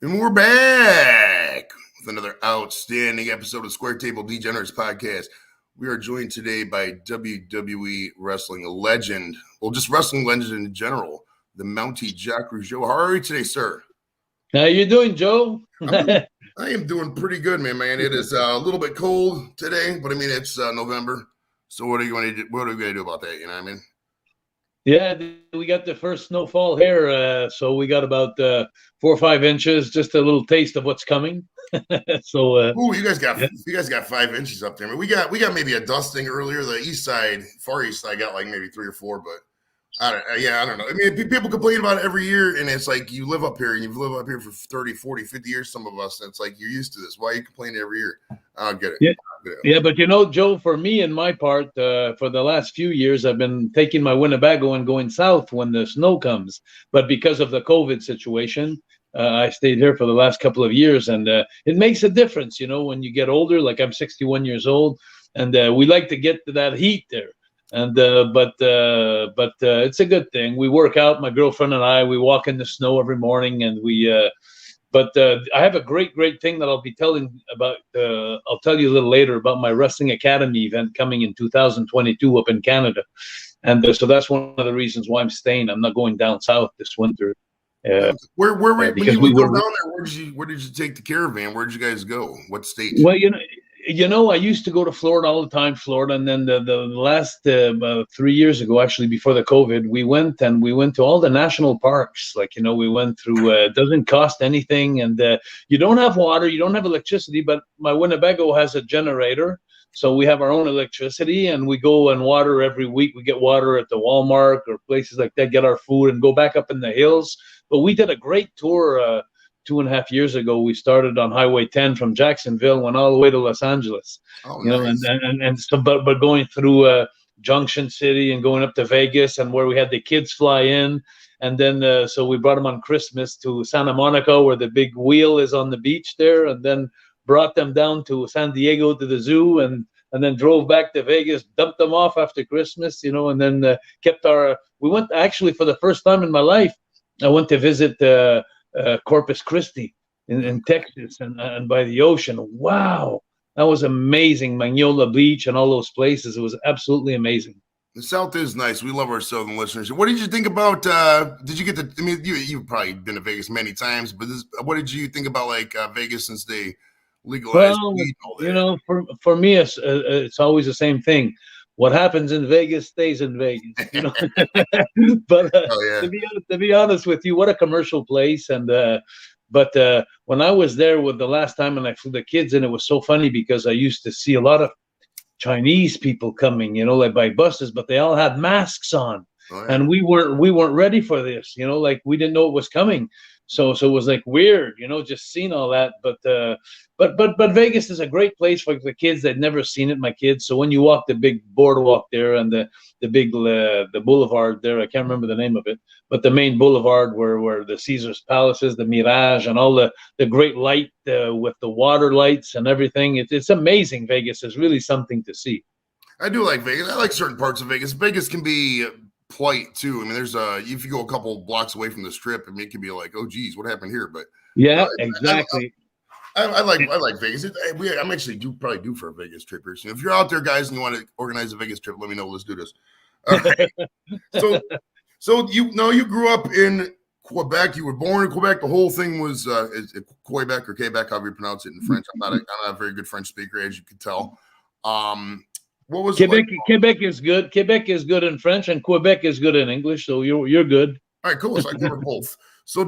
And we're back with another outstanding episode of Square Table Degenerates Podcast. We are joined today by WWE wrestling legend, well, just wrestling legend in general, the Mountie Jacques Rougeau. How are you today, sir? How you doing, Joe? I am doing pretty good, man. It is a little bit cold today, but I mean, it's November. So what are you going to do? What are we going to do about that? You know what I mean? Yeah, we got the first snowfall here, so we got about 4 or 5 inches. Just a little taste of what's coming. So, you guys got 5 inches up there. I mean, we got maybe a dusting earlier. The east side, far east side, got like maybe 3 or 4, but I don't know. I mean, people complain about it every year, and it's like you live up here, and you've lived up here for 30, 40, 50 years, some of us, and it's like you're used to this. Why are you complaining every year? I don't get it. Yeah, but you know, Joe, for me and my part, for the last few years, I've been taking my Winnebago and going south when the snow comes. But because of the COVID situation, I stayed here for the last couple of years, and it makes a difference, you know, when you get older. Like I'm 61 years old, and we like to get to that heat there. And but it's a good thing. We work out, my girlfriend and I. We walk in the snow every morning, and But I have a great thing that I'll be telling about. I'll tell you a little later about my Wrestling Academy event coming in 2022 up in Canada, and so that's one of the reasons why I'm staying. I'm not going down south this winter. Where when you go down there? Where did you take the caravan? Where did you guys go? What state? Well, you know, I used to go to Florida all the time, and then the last 3 years ago, actually before the COVID, we went to all the national parks. Like, you know, we went through. It doesn't cost anything, and you don't have water, you don't have electricity, but my Winnebago has a generator, so we have our own electricity, and we go and water every week. We get water at the Walmart or places like that, get our food, and go back up in the hills. But we did a great tour. 2.5 years ago, we started on Highway 10 from Jacksonville, went all the way to Los Angeles. Oh, you nice. know, and so, but going through Junction City and going up to Vegas, and where we had the kids fly in, and then so we brought them on Christmas to Santa Monica, where the big wheel is on the beach there, and then brought them down to San Diego to the zoo, and then drove back to Vegas, dumped them off after Christmas, you know, and then kept our. We went actually for the first time in my life. I went to visit. Corpus Christi in Texas and by the ocean. Wow, that was amazing. Magnolia Beach and all those places. It was absolutely amazing. The South is nice. We love our Southern listeners. What did you think about? Did you get the? I mean, you've probably been to Vegas many times, but what did you think about like Vegas since they legalized weed and all that? You know, for me, it's always the same thing. What happens in Vegas stays in Vegas, you know. But to be honest with you, what a commercial place. And but when I was there with the last time, and I flew the kids in, it was so funny because I used to see a lot of Chinese people coming, you know, like by buses, but they all had masks on, and we weren't ready for this, you know, like we didn't know it was coming. So it was like weird, you know, just seeing all that. But Vegas is a great place for the kids. They'd never seen it, my kids. So when you walk the big boardwalk there and the big the boulevard there, I can't remember the name of it, but the main boulevard where the Caesar's Palace is, the Mirage, and all the great light with the water lights and everything. It's amazing. Vegas is really something to see. I do like Vegas. I like certain parts of Vegas. Vegas can be polite too. I mean, there's if you go a couple blocks away from the Strip, I mean, it can be like, oh geez, what happened here? But yeah, exactly. I like Vegas. I'm actually probably due for a Vegas trip here. So if you're out there, guys, and you want to organize a Vegas trip, let me know. Let's do this. Okay. So you grew up in Quebec. You were born in Quebec. The whole thing was Quebec or Quebec, however you pronounce it in French. I'm not a very good French speaker, as you can tell. What was Quebec? Quebec is good. Quebec is good in French, and Quebec is good in English. So you're good. All right, cool. So I cover both. So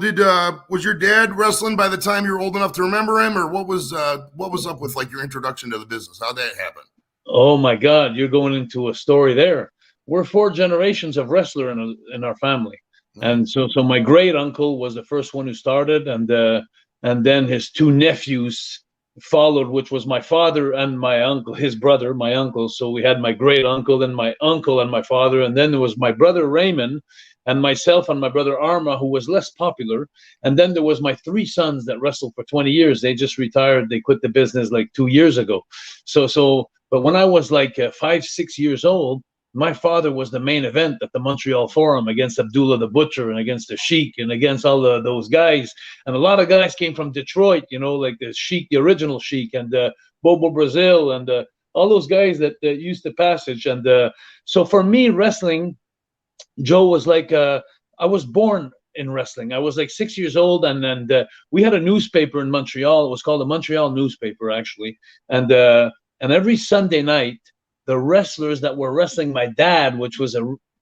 was your dad wrestling by the time you were old enough to remember him, or what was up with like your introduction to the business? How'd that happen? Oh my God, you're going into a story there. We're 4 generations of wrestler in our family, and so my great uncle was the first one who started, and then his 2 nephews followed, which was my father and my uncle, his brother, my uncle. So we had my great uncle, then my uncle and my father, and then there was my brother Raymond, and myself and my brother Arma, who was less popular. And then there was my 3 sons that wrestled for 20 years. They just retired. They quit the business like 2 years ago. But when I was like 5, 6 years old, my father was the main event at the Montreal Forum against Abdullah the Butcher and against the Sheik and against all those guys. And a lot of guys came from Detroit, you know, like the Sheik, the original Sheik, and Bobo Brazil, and all those guys that used the passage. And so for me, wrestling, Joe, was like I was born in wrestling. I was like 6 years old, and we had a newspaper in Montreal. It was called the Montreal Newspaper, actually. And every Sunday night, the wrestlers that were wrestling my dad, which was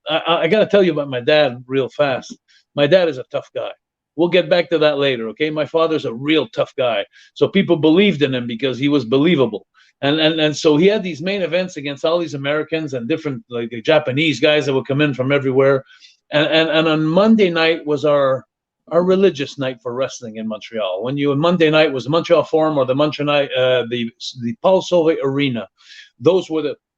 I got to tell you about my dad real fast. My dad is a tough guy. We'll get back to that later, okay? My father's a real tough guy. So people believed in him because he was believable. And so he had these main events against all these Americans and different, like, Japanese guys that would come in from everywhere. And on Monday night was our religious night for wrestling in Montreal. Monday night was the Montreal Forum or the Montreal night, the Paul Sauvé Arena. Those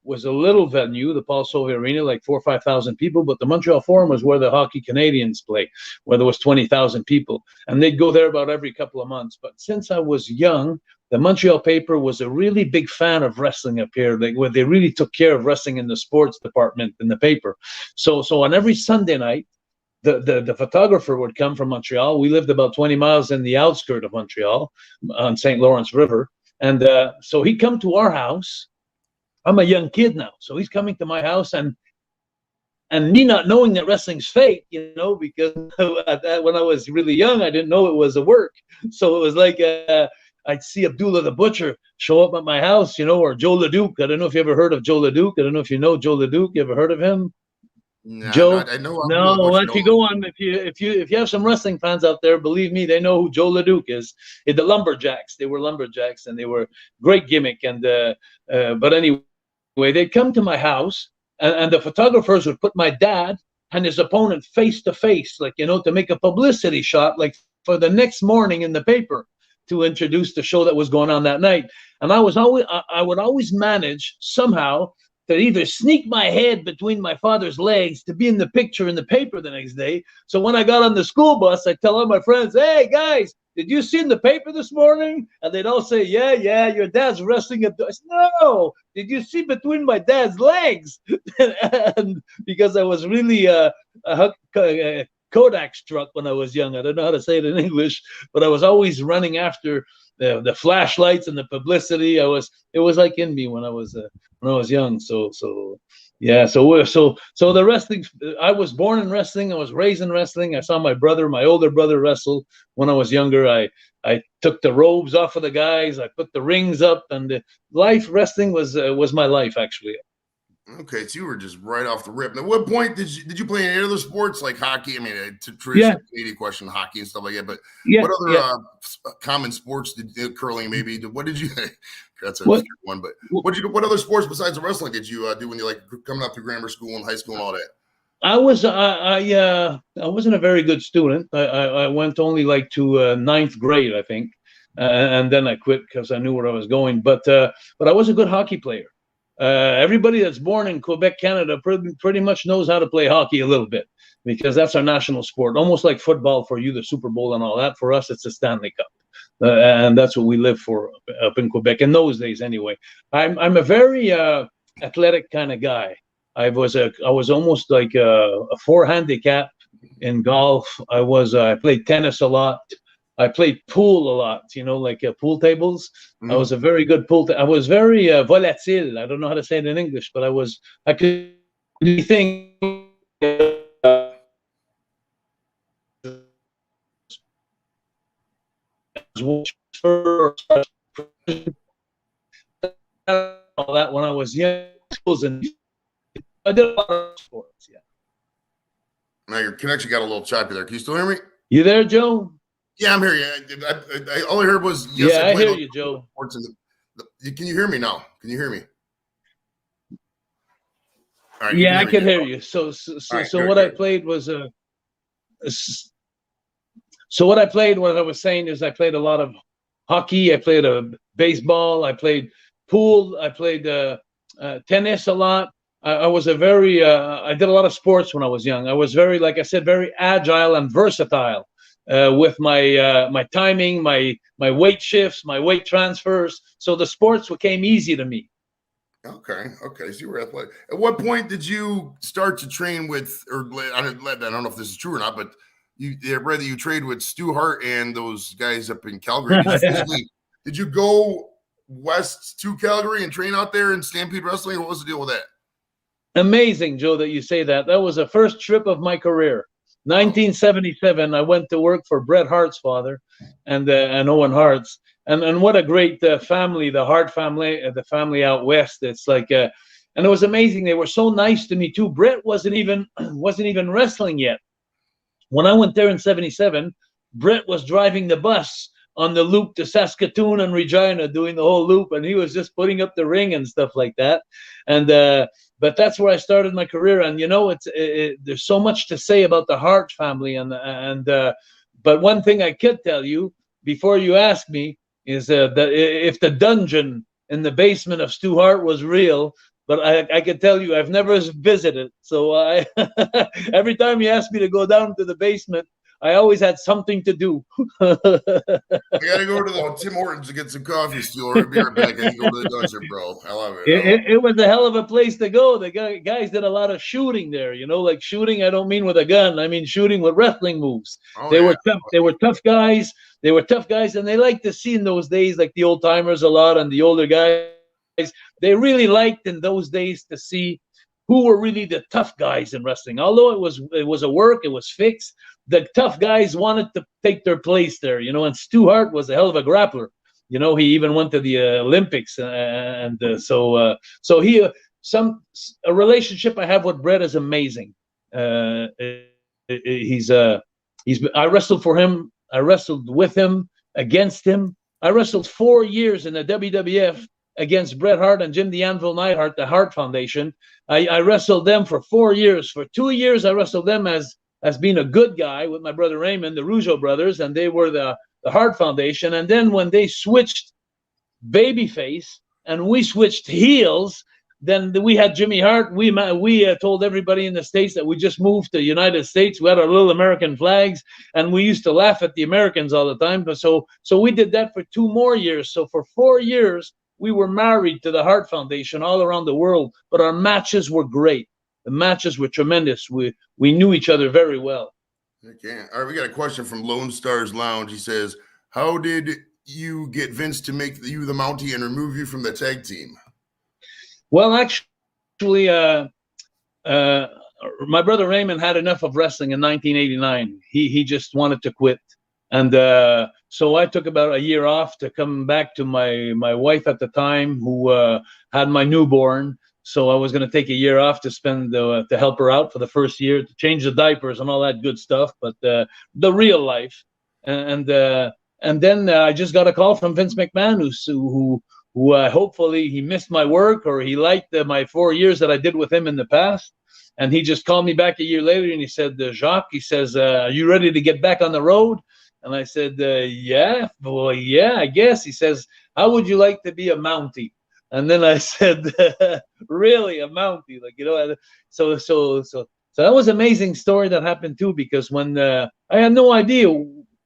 was a little venue, the Paul Sauvé Arena, like 4,000 or 5,000 people, but the Montreal Forum was where the Hockey Canadians play, where there was 20,000 people, and they'd go there about every couple of months. But since I was young, the Montreal paper was a really big fan of wrestling up here. Where they really took care of wrestling in the sports department in the paper. So on every Sunday night, the photographer would come from Montreal. We lived about 20 miles in the outskirts of Montreal on St. Lawrence River, and so he'd come to our house. I'm a young kid now, so he's coming to my house, and me not knowing that wrestling's fake, you know, because when I was really young, I didn't know it was a work. So it was like I'd see Abdullah the Butcher show up at my house, you know, or Joe LeDuc. I don't know if you ever heard of Joe LeDuc. I don't know if you know Joe LeDuc. You ever heard of him? No, Joe? I know. No, if you go on, if you have some wrestling fans out there, believe me, they know who Joe LeDuc is. The Lumberjacks. They were Lumberjacks, and they were great gimmick. And but anyway, they'd come to my house, and the photographers would put my dad and his opponent face to face, like, you know, to make a publicity shot, like for the next morning in the paper to introduce the show that was going on that night. And I would always manage somehow to either sneak my head between my father's legs to be in the picture in the paper the next day. So when I got on the school bus, I tell all my friends, "Hey guys, did you see in the paper this morning?" And they'd all say, yeah, your dad's wrestling at the... I said, "No, did you see between my dad's legs?" And because I was really Kodak struck when I was young. I don't know how to say it in English, but I was always running after the flashlights and the publicity. It was like in me when I was young. So the wrestling. I was born in wrestling. I was raised in wrestling. I saw my older brother, wrestle when I was younger. I took the robes off of the guys. I put the rings up, and wrestling was my life, actually. Okay, so you were just right off the rip. And at what point did you play any other sports like hockey? I mean, it's a traditional Canadian question, hockey and stuff like that. But what other common sports curling maybe? What did you? That's a one. But what other sports besides wrestling did you do when you like coming up through grammar school and high school and all that? I wasn't a very good student. I went only like to ninth grade, I think, and then I quit because I knew where I was going. But I was a good hockey player. Everybody that's born in Quebec, Canada, pretty much knows how to play hockey a little bit, because that's our national sport. Almost like football for you, the Super Bowl and all that. For us, it's the Stanley Cup, and that's what we live for up in Quebec in those days. Anyway, I'm a very athletic kind of guy. I was almost like a 4 handicap in golf. I played tennis a lot. I played pool a lot, you know, like pool tables. Mm-hmm. I was a very good I was very volatile. I don't know how to say it in English, but I could think. All that when I was young, and I did a lot of sports. Yeah. Now your connection got a little choppy there. Can you still hear me? You there, Joe? Yeah, I'm here. Yeah, I all I heard was yes. Yeah, I hear you, Joe. Can you hear me now? Can you hear me? All right, yeah, I can hear you. So what I played was so what I was saying is I played a lot of hockey. I played baseball. I played pool. I played tennis a lot. I was I did a lot of sports when I was young. I was very, like I said, very agile and versatile. With my timing, my weight shifts, my weight transfers. So the sports came easy to me. Okay. So you were athletic. At what point did you start to train with, or I don't know if this is true or not, but you trained with Stu Hart and those guys up in Calgary? Did you go west to Calgary and train out there in Stampede Wrestling? What was the deal with that? Amazing, Joe, that you say that. That was the first trip of my career. 1977, I went to work for Bret Hart's father and Owen Hart's. And what a great family, the Hart family, the family out west. It's like, and it was amazing. They were so nice to me too. Bret wasn't even wrestling yet. When I went there in 77, Bret was driving the bus on the loop to Saskatoon and Regina, doing the whole loop, and he was just putting up the ring and stuff like that. And but that's where I started my career. And you know, there's so much to say about the Hart family. But one thing I could tell you before you ask me is that if the dungeon in the basement of Stu Hart was real, but I can tell you I've never visited. So every time you ask me to go down to the basement, I always had something to do. I gotta go to Tim Hortons to get some coffee, Stu. Or be right back. I can go to the dungeon, bro. I love it. It was a hell of a place to go. The guys did a lot of shooting there. You know, like shooting. I don't mean with a gun. I mean shooting with wrestling moves. They were tough. They were tough guys. They were tough guys, and they liked to see in those days, like the old timers a lot, and the older guys. They really liked in those days to see who were really the tough guys in wrestling. Although it was a work, it was fixed. The tough guys wanted to take their place there, you know. And Stu Hart was a hell of a grappler. You know, he even went to the Olympics, so a relationship I have with Bret is amazing. I wrestled for him. I wrestled with him, against him. I wrestled 4 years in the WWF against Bret Hart and Jim the Anvil Neidhart, the Hart Foundation. I wrestled them for 4 years. For 2 years, I wrestled them as being a good guy with my brother Raymond, the Rougeau brothers, and they were the Hart Foundation. And then when they switched babyface and we switched heels, then we had Jimmy Hart. We told everybody in the States that we just moved to the United States. We had our little American flags, and we used to laugh at the Americans all the time. But so we did that for 2 more years. So for 4 years, we were married to the Hart Foundation all around the world, but our matches were great. The matches were tremendous. We knew each other very well. Okay. All right, we got a question from Lone Stars Lounge. He says, how did you get Vince to make you the Mountie and remove you from the tag team? Well, actually, my brother Raymond had enough of wrestling in 1989. He just wanted to quit. And so I took about a year off to come back to my wife at the time, who had my newborn. So I was going to take a year off to spend to help her out for the first year, to change the diapers and all that good stuff, but the real life. And then I just got a call from Vince McMahon, who hopefully he missed my work, or he liked my 4 years that I did with him in the past. And he just called me back a year later and he said, Jacques, he says, are you ready to get back on the road? And I said, yeah, I guess. He says, how would you like to be a Mountie? And then I said, really, a Mountie? Like, you know, so that was an amazing story that happened too, because when I had no idea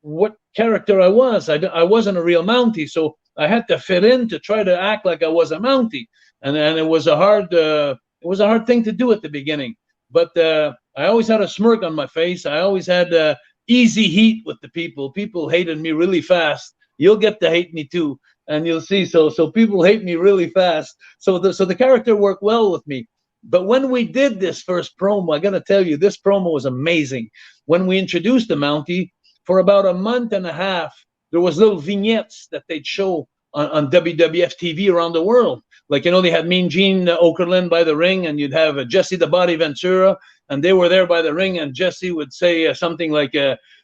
what character I was. I wasn't a real Mountie, so I had to fit in to try to act like I was a Mountie. And it was a hard thing to do at the beginning. But I always had a smirk on my face. I always had easy heat with the people. People hated me really fast. You'll get to hate me too, and you'll see. So people hate me really fast. So the character worked well with me. But when we did this first promo, I gotta tell you, this promo was amazing. When we introduced the Mountie, for about a month and a half, there was little vignettes that they'd show on WWF TV around the world. Like, you know, they had Mean Gene Okerlund by the ring, and you'd have Jesse the Body Ventura, and they were there by the ring, and Jesse would say something like,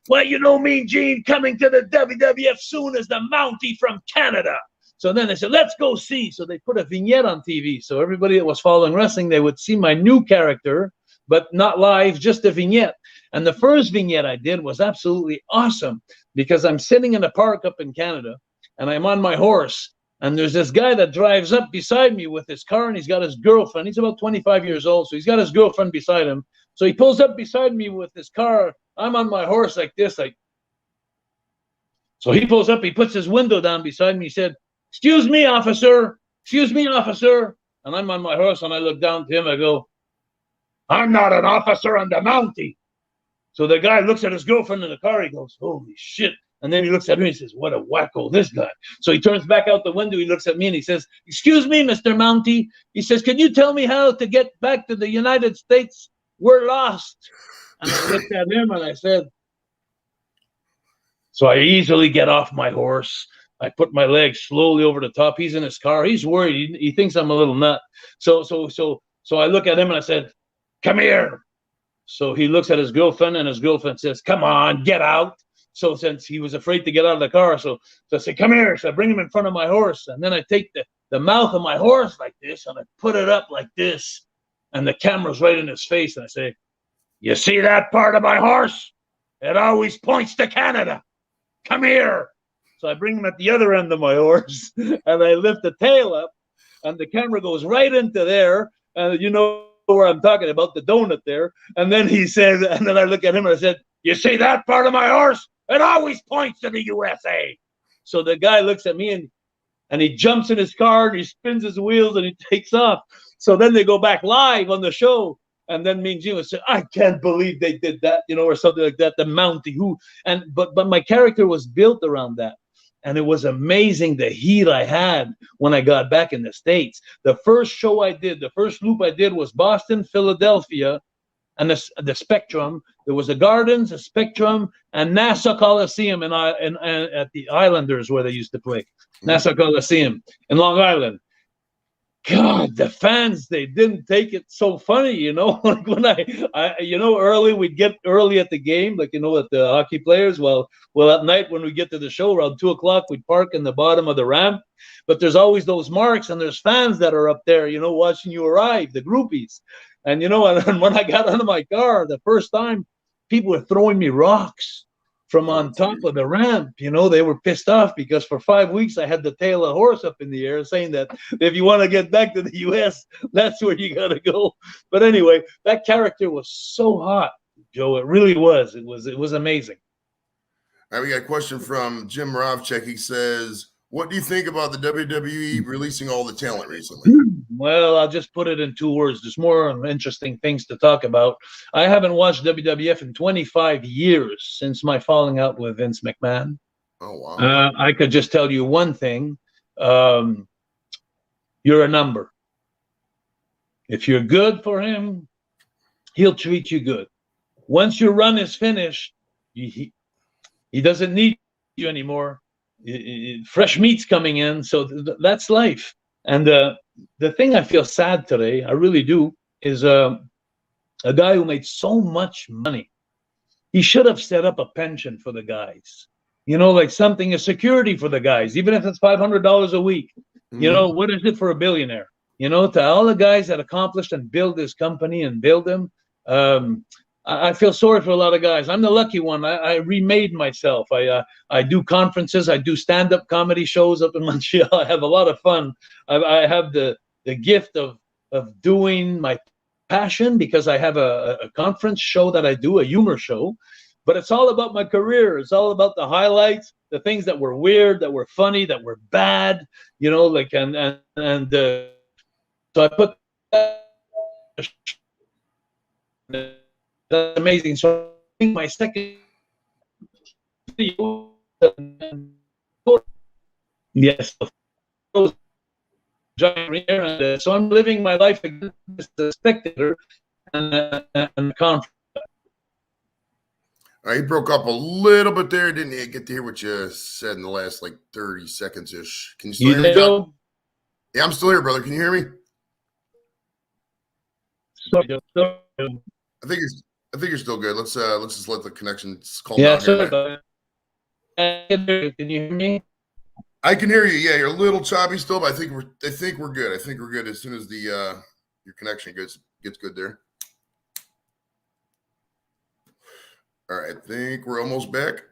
well, you know, Mean Gene coming to the WWF soon as the Mountie from Canada. So then they said, let's go see. So they put a vignette on TV. So everybody that was following wrestling, they would see my new character, but not live, just a vignette. And the first vignette I did was absolutely awesome, because I'm sitting in a park up in Canada, and I'm on my horse, and there's this guy that drives up beside me with his car, and he's got his girlfriend. He's about 25 years old, so he's got his girlfriend beside him. So he pulls up beside me with his car. I'm on my horse like this, like. So he pulls up, he puts his window down beside me. He said, excuse me, officer. Excuse me, officer. And I'm on my horse, and I look down to him. I go, I'm not an officer on the Mountie. So the guy looks at his girlfriend in the car. He goes, holy shit. And then he looks at me and says, what a wacko, this guy. So he turns back out the window. He looks at me and he says, excuse me, Mr. Mountie. He says, can you tell me how to get back to the United States? We're lost. And I looked at him and I said, so I easily get off my horse. I put my legs slowly over the top. He's in his car. He's worried. He thinks I'm a little nut. So I look at him and I said, come here. So he looks at his girlfriend, and his girlfriend says, come on, get out. So since he was afraid to get out of the car, so I say, come here. So I bring him in front of my horse, and then I take the mouth of my horse like this, and I put it up like this, and the camera's right in his face, and I say, you see that part of my horse? It always points to Canada. Come here. So I bring him at the other end of my horse, and I lift the tail up, and the camera goes right into there, and you know where I'm talking about, the donut there. And then he says, and then I look at him and I said, you see that part of my horse? It always points to the USA. So the guy looks at me and he jumps in his car and he spins his wheels and he takes off. So then they go back live on the show. And then me and Gino said, I can't believe they did that, you know, or something like that. The Mountie but my character was built around that. And it was amazing the heat I had when I got back in the States. The first show I did, the first loop I did was Boston, Philadelphia, and the Spectrum. There was the Gardens, the Spectrum, and Nassau Coliseum at the Islanders where they used to play. Nassau Coliseum in Long Island. God, the fans, they didn't take it so funny, you know. Like when I you know, early, we'd get early at the game, like, you know, at the hockey players. Well, at night when we get to the show around 2:00, we'd park in the bottom of the ramp. But there's always those marks, and there's fans that are up there, you know, watching you arrive, the groupies. And, you know, and when I got out of my car the first time, people were throwing me rocks from on top of the ramp. You know, they were pissed off because for 5 weeks I had the tail of a horse up in the air saying that if you want to get back to the US, that's where you got to go. But anyway, that character was so hot, Joe. It really was. It was amazing. All right, we got a question from Jim Rovchek. He says, what do you think about the WWE releasing all the talent recently? Well, I'll just put it in 2 words. There's more interesting things to talk about. I haven't watched WWF in 25 years since my falling out with Vince McMahon. Oh, wow. I could just tell you one thing. You're a number. If you're good for him, he'll treat you good. Once your run is finished, he doesn't need you anymore. Fresh meat's coming in, so that's life. And the thing I feel sad today, I really do, is a guy who made so much money. He should have set up a pension for the guys, you know, like something, a security for the guys, even if it's $500 a week. You know, what is it for a billionaire? You know, to all the guys that accomplished and build this company and build them. I feel sorry for a lot of guys. I'm the lucky one. I remade myself. I do conferences. I do stand-up comedy shows up in Montreal. I have a lot of fun. I have the gift of doing my passion because I have a conference show that I do, a humor show. But it's all about my career. It's all about the highlights, the things that were weird, that were funny, that were bad. You know, like so I put. That's amazing. So I think my second video, yes, so I'm living my life as a spectator and conference. All right, you broke up a little bit there. Didn't get to hear what you said in the last like 30 seconds ish. Can you still hear me, John? Yeah, I'm still here, brother. Can you hear me? I think you're still good. Let's just let the connections calm down. Sorry. Can you hear me? I can hear you. Yeah, you're a little choppy still, but I think we're good. I think we're good as soon as the your connection gets good there. All right, I think we're almost back.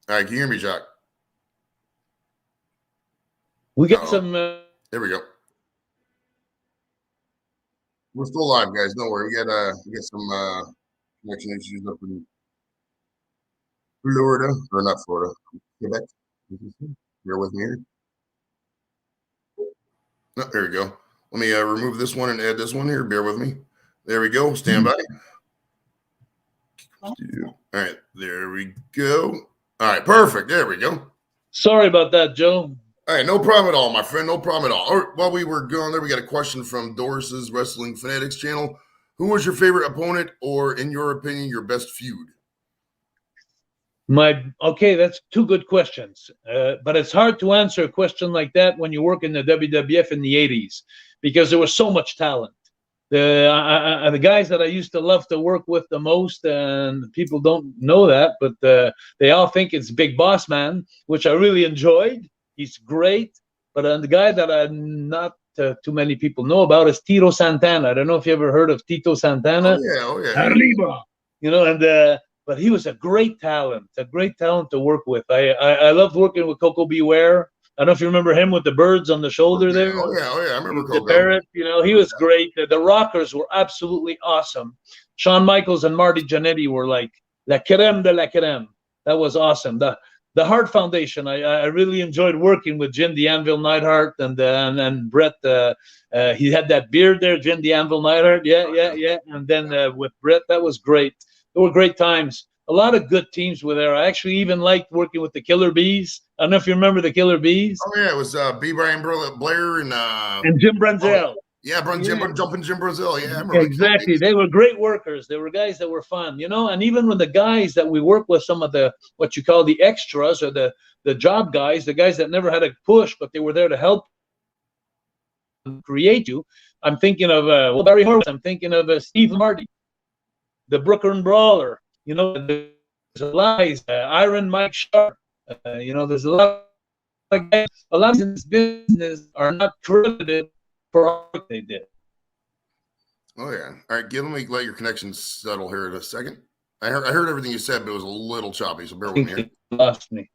All right, can you hear me, Jacques? We got some. There we go. We're still live, guys. Don't worry. We got some connection issues up in Florida, or not Florida, Quebec. Bear with me here. Oh, there we go. Let me remove this one and add this one here. Bear with me. There we go. Stand by. All right, there we go. All right, perfect. There we go. Sorry about that, Joe. All right, no problem at all, my friend. No problem at all. All right, while we were going there, we got a question from Doris's Wrestling Fanatics channel. Who was your favorite opponent, or in your opinion, your best feud? Okay, that's two good questions. But it's hard to answer a question like that when you work in the WWF in the 80s, because there was so much talent. The guys that I used to love to work with the most, and people don't know that, but they all think it's Big Boss Man, which I really enjoyed. He's great. But the guy that not too many people know about is Tito Santana. I don't know if you ever heard of Tito Santana. Oh yeah. Arriba. You know, but he was a great talent to work with. I loved working with Coco Beware. I don't know if you remember him with the birds on the shoulder there. Oh yeah. I remember the parrot. You know, he was great. The Rockers were absolutely awesome. Shawn Michaels and Marty Jannetty were like la creme de la creme. That was awesome. The Hart Foundation. I really enjoyed working with Jim the Anvil Neidhart and Brett. He had that beard there, Jim the Anvil Neidhart. Yeah. And then with Brett, that was great. There were great times. A lot of good teams were there. I actually even liked working with the Killer Bees. I don't know if you remember the Killer Bees. Oh yeah, it was B. Brian Blair and Jim Brunzell. Jumping Jim Brunzell. Yeah, I remember. Exactly. They were great workers. They were guys that were fun, you know. And even when the guys that we work with, some of the what you call the extras or the job guys, the guys that never had a push, but they were there to help create you. I'm thinking of Barry Horowitz. I'm thinking of Steve Marty, the Brooklyn Brawler. You know, there's a lot of Iron Mike Sharp. You know, there's a lot of guys. A lot of in this business are not credited for all they did. Oh yeah. All right, let me let your connection settle here in a second. I heard everything you said, but it was a little choppy, so bear with me here. You lost me.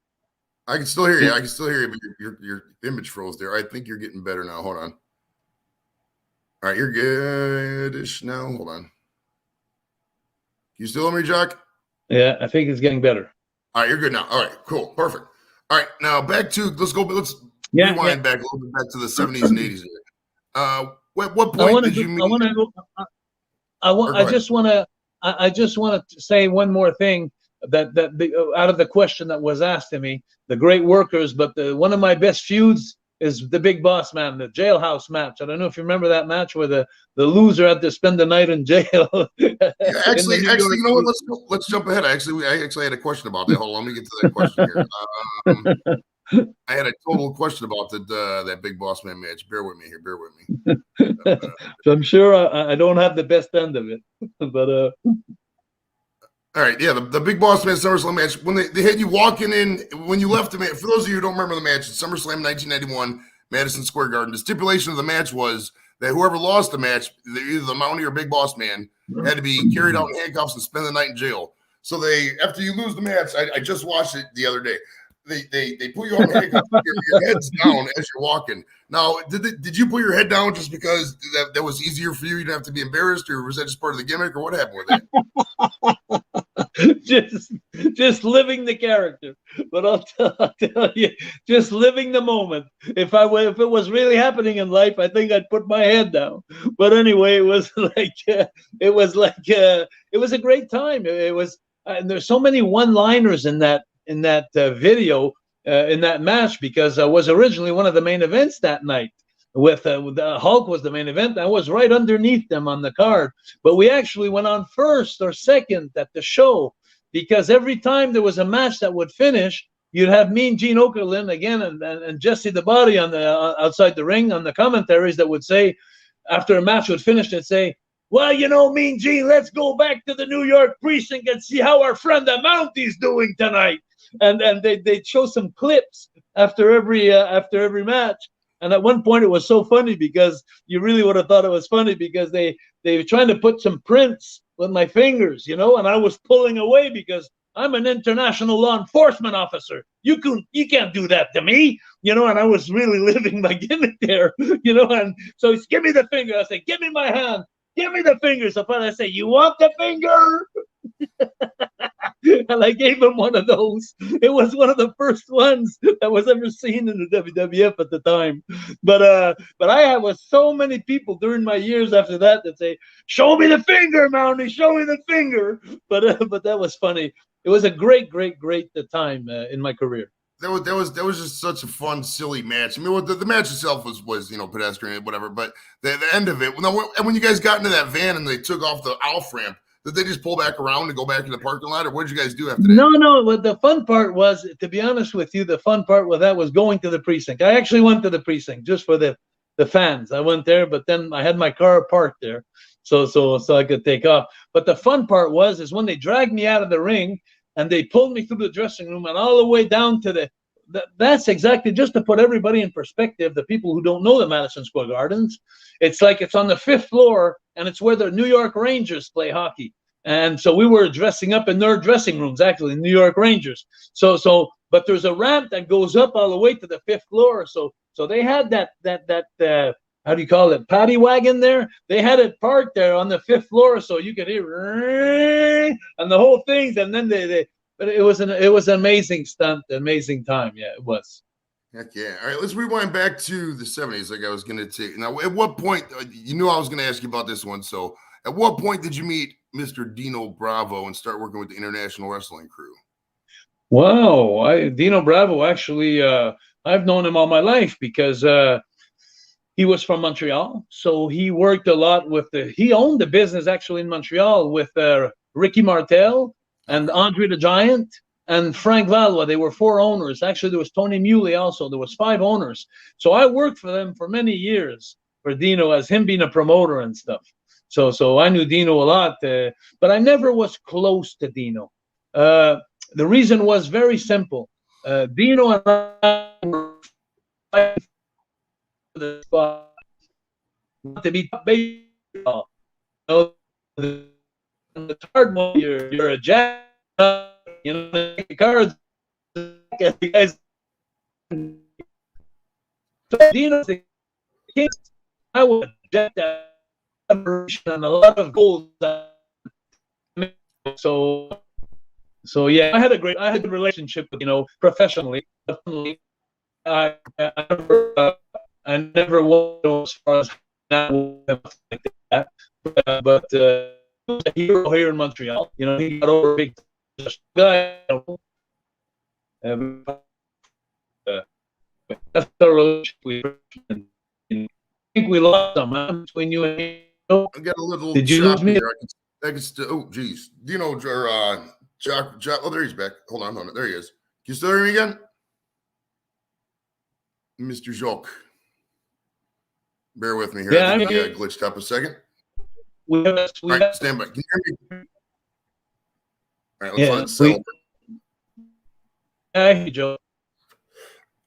I can still hear you. But your image froze there. I think you're getting better now. Hold on. All right, you're good-ish now. Hold on. You still on me, Jacques? Yeah, I think it's getting better. All right, you're good now. All right, cool, perfect. All right, now let's rewind back a little bit back to the 70s and 80s here. What point did you meet? I just want to say one more thing that out of the question that was asked to me, the great workers, but one of my best feuds is the Big Boss Man, the jailhouse match. I don't know if you remember that match where the loser had to spend the night in jail. Actually, you know what? Let's jump ahead. I actually had a question about that. Hold on, let me get to that question here. I had a total question about that Big Boss Man match. Bear with me here. Bear with me. So I'm sure I don't have the best end of it, but. All right, yeah, the Big Boss Man SummerSlam match, when they had you walking in, when you left the match, for those of you who don't remember the match, it's SummerSlam 1991, Madison Square Garden. The stipulation of the match was that whoever lost the match, either the Mountie or Big Boss Man, had to be carried out in handcuffs and spend the night in jail. So after you lose the match, I just watched it the other day. They put you on handcuffs, your head's down as you're walking. Now, did you put your head down just because that was easier for you? You didn't have to be embarrassed, or was that just part of the gimmick, or what happened with that? just living the character. But I'll tell you, just living the moment. If it was really happening in life, I think I'd put my head down. But anyway, it was a great time. It was, and there's so many one-liners in that video, in that match, because I was originally one of the main events that night. With Hulk was the main event. I was right underneath them on the card, but we actually went on first or second at the show, because every time there was a match that would finish, you'd have me and Gene Okerlund again and Jesse the Body on the outside the ring on the commentaries that would say, after a match would finish, they'd say, "Well, you know, Mean Gene, let's go back to the New York precinct and see how our friend the Mountie's doing tonight." And they'd show some clips after every match. And at one point it was so funny, because you really would have thought it was funny, because they were trying to put some prints with my fingers, you know, and I was pulling away because I'm an international law enforcement officer. You can't do that to me, you know, and I was really living my gimmick there, you know, and so he's, "Give me the finger." I say, "Give me my hand. Give me the finger." So finally I say, "You want the finger?" and I gave him one of those. It was one of the first ones that was ever seen in the WWF at the time. But I was so many people during my years after that say, "Show me the finger, Mountie, show me the finger." But that was funny. It was a great time in my career. That was just such a fun, silly match. I mean, the match itself was pedestrian, whatever. But the end of it, when you guys got into that van and they took off the off ramp, did they just pull back around and go back in the parking lot, or what did you guys do after that? No. But the fun part was, to be honest with you, the fun part with that was going to the precinct. I actually went to the precinct just for the fans. I went there, but then I had my car parked there, so I could take off. But the fun part is when they dragged me out of the ring. And they pulled me through the dressing room and all the way down to that's exactly, just to put everybody in perspective, the people who don't know the Madison Square Gardens, it's like it's on the 5th floor and it's where the New York Rangers play hockey. And so we were dressing up in their dressing rooms, actually, New York Rangers. But there's a ramp that goes up all the way to the 5th floor. So they had that how do you call it, paddy wagon there? They had it parked there on the 5th floor, so you could hear and the whole thing. And then but it was an amazing stunt, amazing time. Yeah, it was. Heck yeah! All right, let's rewind back to the 70s. Like I was going to take. Now, at what point you knew I was going to ask you about this one? So, at what point did you meet Mr. Dino Bravo and start working with the International Wrestling crew? Wow, Dino Bravo, actually, I've known him all my life because. He was from Montreal, so he worked a lot with he owned the business actually in Montreal with Ricky Martel and Andre the Giant and Frank Valois. They were 4 owners. Actually, there was Tony Muley also. There was 5 owners. So I worked for them for many years for Dino, as him being a promoter and stuff. So I knew Dino a lot, but I never was close to Dino. The reason was very simple. Dino and I were the spot to be baseball. You know, the hard one, you're a jack, you know, the cards, guys. So Dino's the king. I would jet that and a lot of goals. So yeah, I had a good relationship with, professionally. Definitely, I never went as far as that like that, but he was a hero here in Montreal. He got over a big guy. That's the relationship I think we lost some between you and me. I got a little. Did you lose me? I can still. Oh, geez. Dino, Jacques. Oh, there he's back. Hold on. There he is. Can you still hear me again, Mr. Jacques? Bear with me here. Yeah, I think I glitched up a second. All right, stand by. Can you hear me? All right, let's let it settle. Hey, Joe.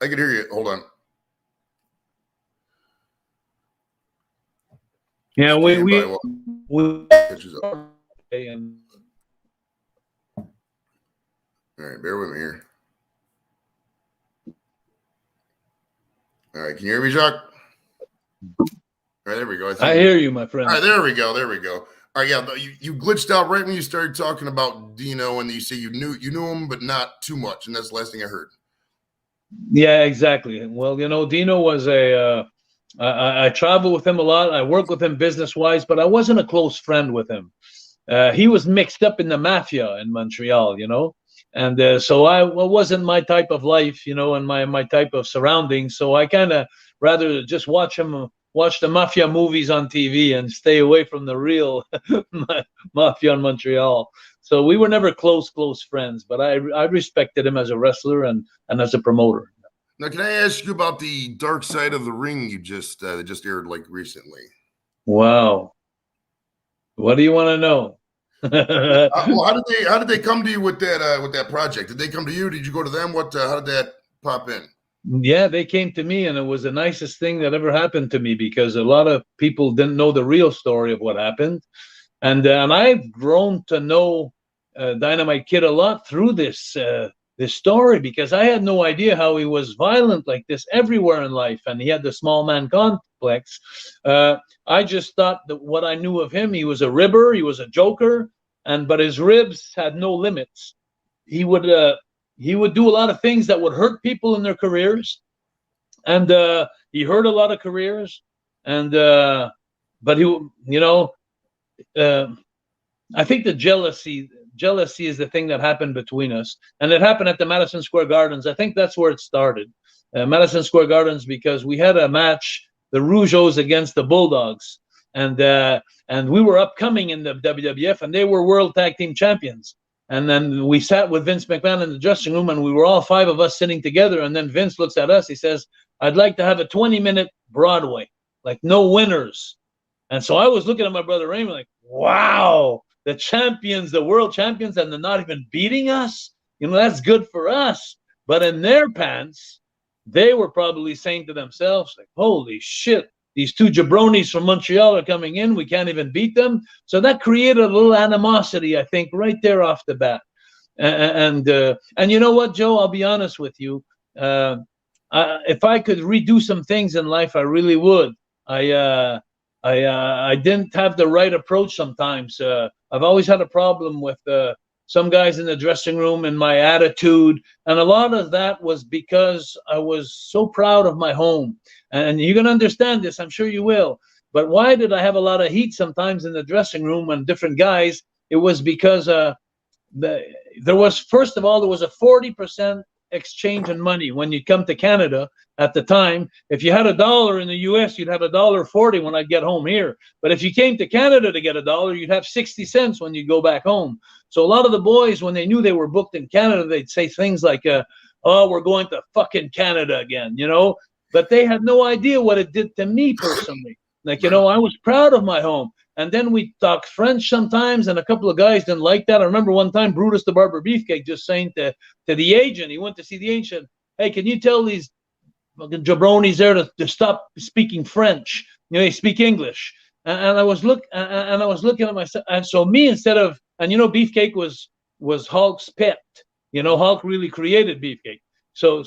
I can hear you. Hold on. Yeah, we catches up. All right, bear with me here. All right, can you hear me, Jacques? All right, there we go. I hear you, my friend. All right, there we go. All right, yeah, you glitched out right when you started talking about Dino, and you say you knew him, but not too much, and that's the last thing I heard. Yeah, exactly. Well, Dino was I travel with him a lot. I work with him business-wise, but I wasn't a close friend with him. He was mixed up in the mafia in Montreal, and so I wasn't my type of life, and my type of surroundings. So I kind of rather just watch the mafia movies on TV and stay away from the real mafia in Montreal. So we were never close friends, but I respected him as a wrestler and as a promoter. Now, can I ask you about the Dark Side of the Ring you just aired like recently? Wow. What do you want to know? Well, how did they come to you with that project? Did they come to you? Did you go to them? How did that pop in? Yeah, they came to me, and it was the nicest thing that ever happened to me because a lot of people didn't know the real story of what happened, and I've grown to know Dynamite Kid a lot through this story because I had no idea how he was violent like this everywhere in life, and he had the small man complex. I just thought that what I knew of him, he was a ribber, he was a joker, but his ribs had no limits. he would do a lot of things that would hurt people in their careers, and he hurt a lot of careers, and but he, I think the jealousy is the thing that happened between us, and it happened at the Madison Square Gardens. I think that's where it started, Madison Square Gardens, because we had a match, the Rougeaus against the Bulldogs, and we were upcoming in the WWF, and they were World Tag Team Champions. And then we sat with Vince McMahon in the dressing room, and we were all 5 of us sitting together. And then Vince looks at us. He says, "I'd like to have a 20-minute Broadway, like no winners." And so I was looking at my brother Raymond like, wow, the champions, the world champions, and they're not even beating us. That's good for us. But in their pants, they were probably saying to themselves, like, holy shit, these 2 jabronis from Montreal are coming in. We can't even beat them. So that created a little animosity, I think, right there off the bat. And you know what, Joe? I'll be honest with you. If I could redo some things in life, I really would. I didn't have the right approach sometimes. I've always had a problem with some guys in the dressing room and my attitude. And a lot of that was because I was so proud of my home. And you're going to understand this, I'm sure you will. But why did I have a lot of heat sometimes in the dressing room and different guys? It was because there was, first of all, there was a 40% exchange in money when you come to Canada at the time. If you had $1 in the US, you'd have $1.40 when I'd get home here. But if you came to Canada to get $1, you'd have 60 cents when you go back home. So a lot of the boys, when they knew they were booked in Canada, they'd say things like, "Oh, we're going to fucking Canada again," But they had no idea what it did to me personally. Like, I was proud of my home. And then we talked French sometimes, and a couple of guys didn't like that. I remember one time Brutus the Barber Beefcake just saying to the agent, he went to see the agent, "Hey, can you tell these fucking jabronis there to stop speaking French? They speak English." And I was looking at myself. And so me, instead of, and Beefcake was Hulk's pet. Hulk really created Beefcake. So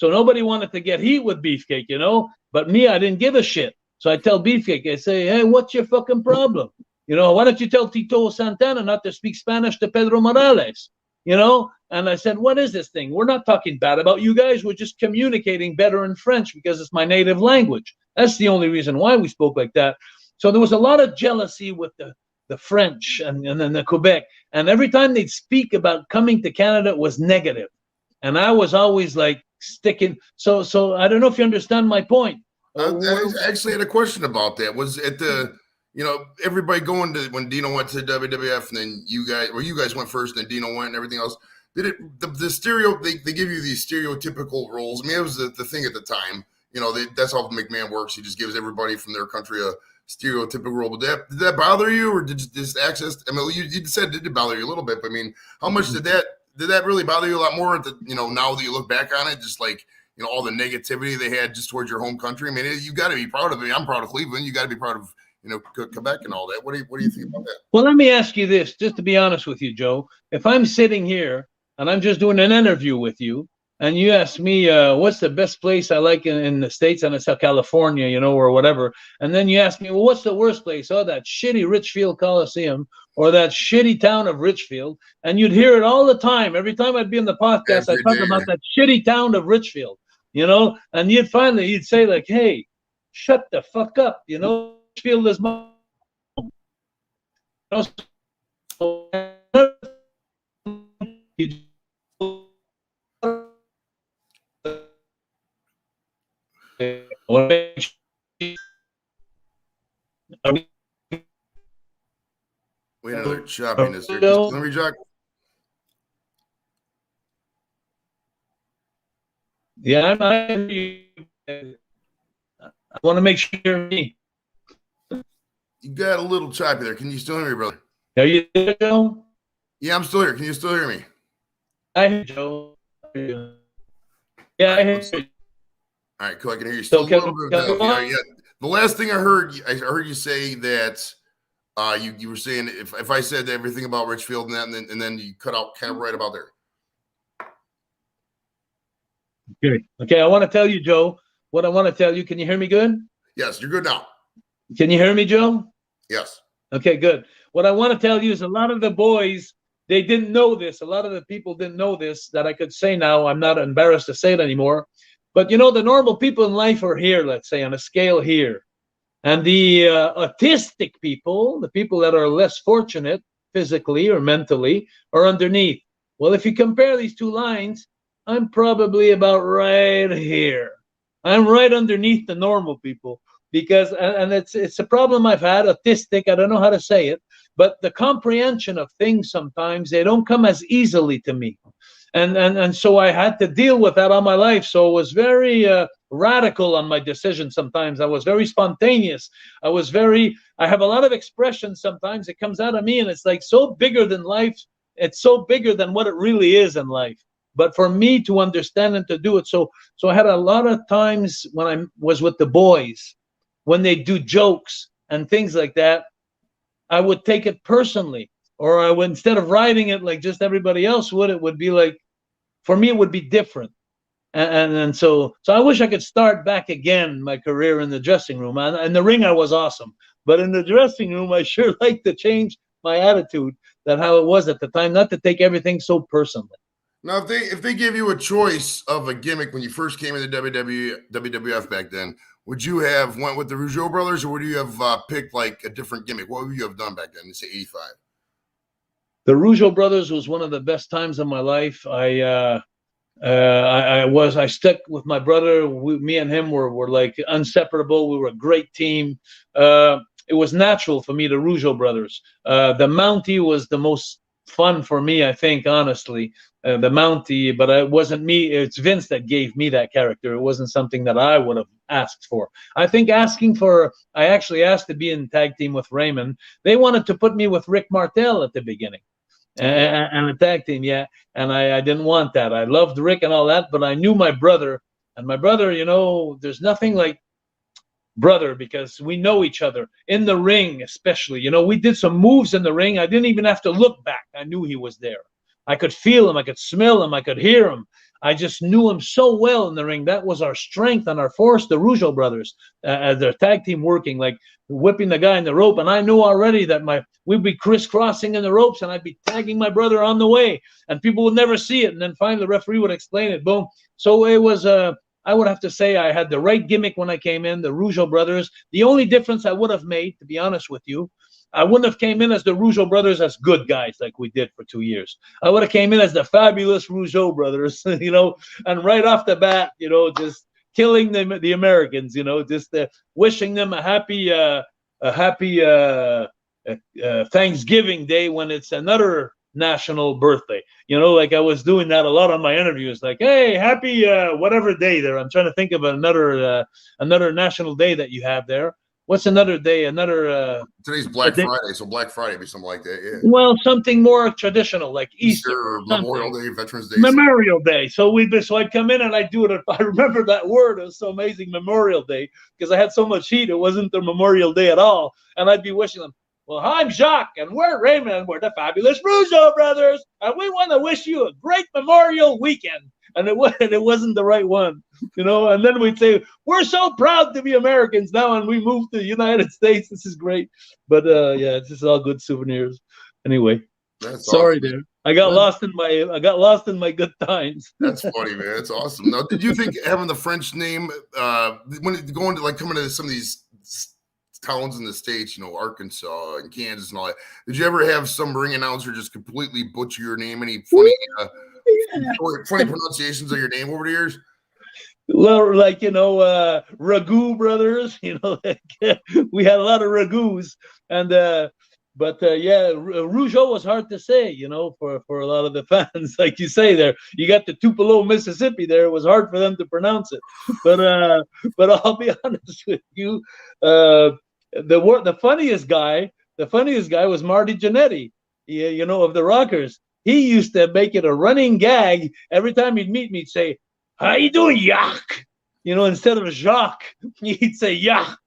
nobody wanted to get heat with Beefcake, but me, I didn't give a shit. So I tell Beefcake, I say, "Hey, what's your fucking problem? Why don't you tell Tito Santana not to speak Spanish to Pedro Morales?" And I said, "What is this thing? We're not talking bad about you guys. We're just communicating better in French because it's my native language. That's the only reason why we spoke like that." So there was a lot of jealousy with the French and then the Quebec. And every time they'd speak about coming to Canada, it was negative. And I was always like sticking. So I don't know if you understand my point. I actually had a question about that. Was it everybody going to, when Dino went to WWF, and then you guys went first, then Dino went and everything else? Did it, they give you these stereotypical roles? I mean, it was the thing at the time. That's how McMahon works. He just gives everybody from their country a stereotypical role. Did that bother you, or did this access? I mean, you said it did bother you a little bit, but I mean, how much did that really bother you a lot more? Now that you look back on it, just like all the negativity they had just towards your home country. I mean, you got to be proud of it. I'm proud of Cleveland. You got to be proud of Quebec and all that. What do you think about that? Well, let me ask you this, just to be honest with you, Joe. If I'm sitting here and I'm just doing an interview with you, and you ask me what's the best place I like in the States, and it's California, or whatever, and then you ask me, well, what's the worst place? Oh, that shitty Richfield Coliseum, or that shitty town of Richfield. And you'd hear it all the time. Every time I'd be on the podcast, I'd talk about that shitty town of Richfield, and you'd say like, "Hey, shut the fuck up, Richfield is my Wait, another choppiness here. Let me, Jacques. Yeah, I want to make sure me. You got a little choppy there. Can you still hear me, brother? Are you there, Joe? Yeah, I'm still here. Can you still hear me? I hear you, Joe. Yeah, I hear you. All right, cool. I can hear you still a little bit. Yeah. The last thing I heard you say that you were saying if I said everything about Richfield and then you cut out kind of right about there. Okay. I want to tell you, Joe, what I want to tell you. Can you hear me good? Yes, you're good now. Can you hear me, Joe? Yes. Okay, good. What I want to tell you is a lot of the boys they didn't know this. A lot of the people didn't know this, that I could say now. I'm not embarrassed to say it anymore. But, you know, the normal people in life are here, let's say, on a scale here. And the autistic people, the people that are less fortunate physically or mentally, are underneath. Well, if you compare these two lines, I'm probably about right here. I'm right underneath the normal people, because, and it's a problem I've had, autistic, I don't know how to say it, but the comprehension of things sometimes, they don't come as easily to me. And so I had to deal with that all my life. So it was very radical on my decision sometimes. I was very spontaneous. I have a lot of expressions sometimes. It comes out of me, and it's like so bigger than life. It's so bigger than what it really is in life. But for me to understand and to do it, so I had a lot of times when I was with the boys, when they do jokes and things like that, I would take it personally. Or I would, instead of writing it like just everybody else would, it would be like, for me, it would be different. And so I wish I could start back again my career in the dressing room. And in the ring, I was awesome. But in the dressing room, I sure like to change my attitude, that how it was at the time, not to take everything so personally. Now, if they give you a choice of a gimmick when you first came into WWF back then, would you have went with the Rougeau brothers, or would you have picked like a different gimmick? What would you have done back then in, say, 85? The Rougeau brothers was one of the best times of my life. I stuck with my brother. Me and him were like inseparable. We were a great team. It was natural for me, the Rougeau brothers. The Mountie was the most fun for me, I think, honestly. The Mountie, but it wasn't me. It's Vince that gave me that character. It wasn't something that I would have asked for. I think I actually asked to be in tag team with Raymond. They wanted to put me with Rick Martel at the beginning. And a tag team, yeah. And I didn't want that. I loved Rick and all that, but I knew my brother. And my brother, you know, there's nothing like brother, because we know each other in the ring, especially. You know, we did some moves in the ring. I didn't even have to look back. I knew he was there. I could feel him. I could smell him. I could hear him. I just knew him so well in the ring. That was our strength and our force, the Rougeau brothers, as their tag team working, like whipping the guy in the rope. And I knew already that we'd be crisscrossing in the ropes, and I'd be tagging my brother on the way, and people would never see it. And then finally the referee would explain it. Boom. So it was, I would have to say I had the right gimmick when I came in, the Rougeau brothers. The only difference I would have made, to be honest with you, I wouldn't have came in as the Rougeau brothers as good guys like we did for 2 years. I would have came in as the fabulous Rougeau brothers, you know, and right off the bat, you know, just killing them, the Americans, you know, just wishing them a happy Thanksgiving Day when it's another national birthday. You know, like I was doing that a lot on my interviews, like, hey, happy whatever day there. I'm trying to think of another national day that you have there. What's another day? Today's Black Friday, so Black Friday would be something like that, yeah. Well, something more traditional, like Easter or Memorial Day, Veterans Day. Memorial Day. So I'd come in and I'd do it. I remember that word. It was so amazing, Memorial Day, because I had so much heat. It wasn't the Memorial Day at all. And I'd be wishing them, well, I'm Jacques, and we're Raymond, and we're the fabulous Rougeau brothers, and we want to wish you a great Memorial weekend. And it wasn't the right one, you know. And then we'd say, we're so proud to be Americans now, and we moved to the United States. This is great. But yeah, this is all good souvenirs. Anyway, sorry awesome. There. I got lost in my good times. That's funny, man. That's awesome. Now, did you think having the French name when going to like coming to some of these towns in the States, you know, Arkansas and Kansas and all that, did you ever have some ring announcer just completely butcher your name? Any funny funny pronunciations of your name over the years? Well, like, you know, Ragu brothers, you know, like, we had a lot of Ragus, and but yeah, Rougeau was hard to say, you know, for a lot of the fans. Like you say there, you got the Tupelo, Mississippi there. It was hard for them to pronounce it. But I'll be honest with you, the funniest guy was Marty Jannetty, you know, of the Rockers. He used to make it a running gag. Every time he'd meet me, he'd say, how you doing, Jacques? You know, instead of Jacques, he'd say, Jacques.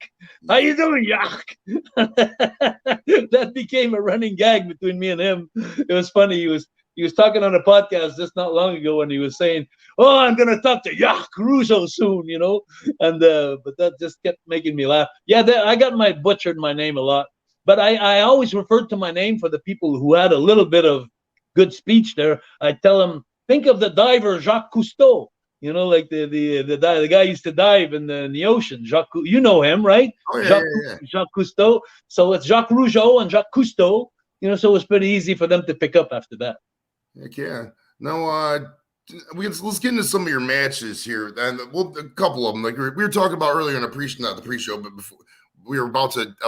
How you doing, Jacques? That became a running gag between me and him. It was funny. He was talking on a podcast just not long ago, and he was saying, oh, I'm going to talk to Jacques Rougeau soon, you know. And but that just kept making me laugh. Yeah, I got butchered my name a lot. But I always referred to my name for the people who had a little bit of good speech there. I tell him, think of the diver Jacques Cousteau. You know, like the guy used to dive in the ocean. Jacques, you know him, right? Oh, yeah, Jacques Cousteau. So it's Jacques Rougeau and Jacques Cousteau. You know, so it was pretty easy for them to pick up after that. Heck yeah. Now, let's get into some of your matches here, and a couple of them. Like we were talking about earlier in not the pre-show, but before I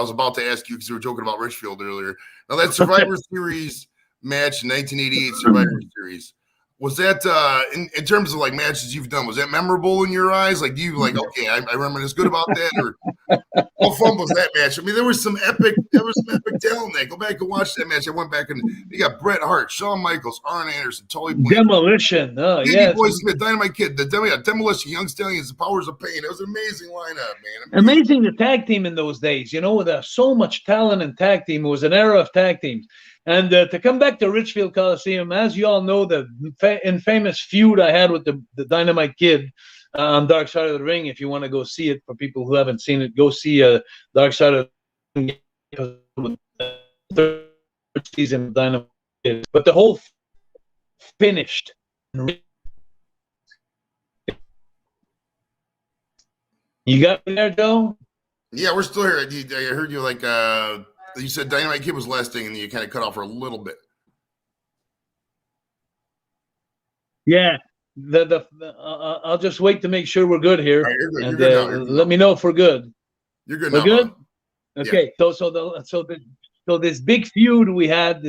was about to ask you because we were talking about Richfield earlier. Now that Survivor Series match in 1988 Survivor Series. Was that in terms of like matches you've done? Was that memorable in your eyes? Like, do you like? Okay, I remember this good about that. Or how fun was that match? I mean, there was some epic talent there. Go back and watch that match. I went back and you got Bret Hart, Shawn Michaels, Arn Anderson, Tully Blanchard, Demolition. Oh yeah, Boy Smith, Dynamite Kid, the Demolition, Young Stallions, the Powers of Pain. It was an amazing lineup, man. Amazing the tag team in those days. You know, there's so much talent in tag team. It was an era of tag teams. And to come back to Richfield Coliseum, as you all know, the infamous feud I had with the Dynamite Kid on Dark Side of the Ring. If you want to go see it, for people who haven't seen it, go see Dark Side of the Ring. Third season of Dynamite Kid. But the whole finished. You got me there, Joe? Yeah, we're still here. I heard you like you said Dynamite Kid was last thing, and then you kind of cut off for a little bit. Yeah, I'll just wait to make sure we're good here, right, you're good. And you're good let me know if we're good. You're good. We're now, good. Man. Okay, yeah. So this big feud we had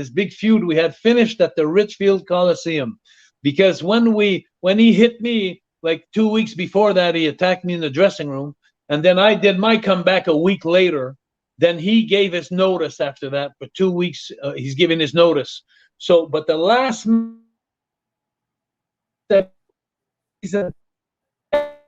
finished at the Richfield Coliseum, because when he hit me like 2 weeks before that, he attacked me in the dressing room, and then I did my comeback a week later. Then he gave his notice after that for 2 weeks. He's giving his notice. So, but the last step, he said, let's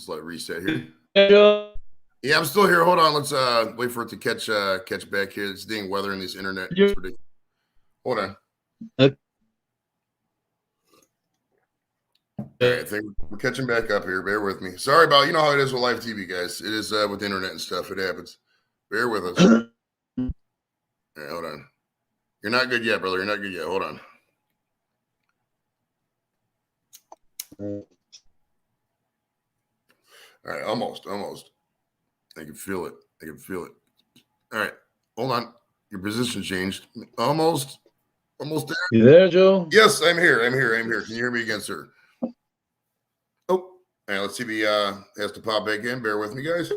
let it reset here. Yeah, I'm still here. Hold on. Let's wait for it to catch back here. It's dang weather and this internet. It's ridiculous. Hold on. Okay. All right, I think we're catching back up here. Bear with me. Sorry about, you know how it is with live TV, guys. It is with the internet and stuff. It happens. Bear with us. All right, hold on. You're not good yet, brother. You're not good yet. Hold on. All right, almost. I can feel it. All right, hold on. Your position changed. Almost there. You there, Joe? Yes, I'm here. Can you hear me again, sir? Oh, all right. Let's see if he has to pop back in. Bear with me, guys.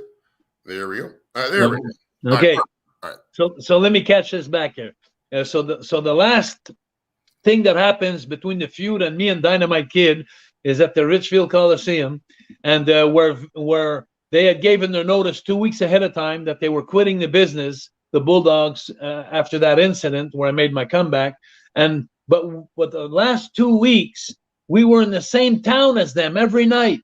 There we go. All right, there we go. Okay. All right. So let me catch this back here. So the last thing that happens between the feud and me and Dynamite Kid is at the Richfield Coliseum, and where they had given their notice 2 weeks ahead of time that they were quitting the business, the Bulldogs, after that incident where I made my comeback. But the last 2 weeks, we were in the same town as them every night.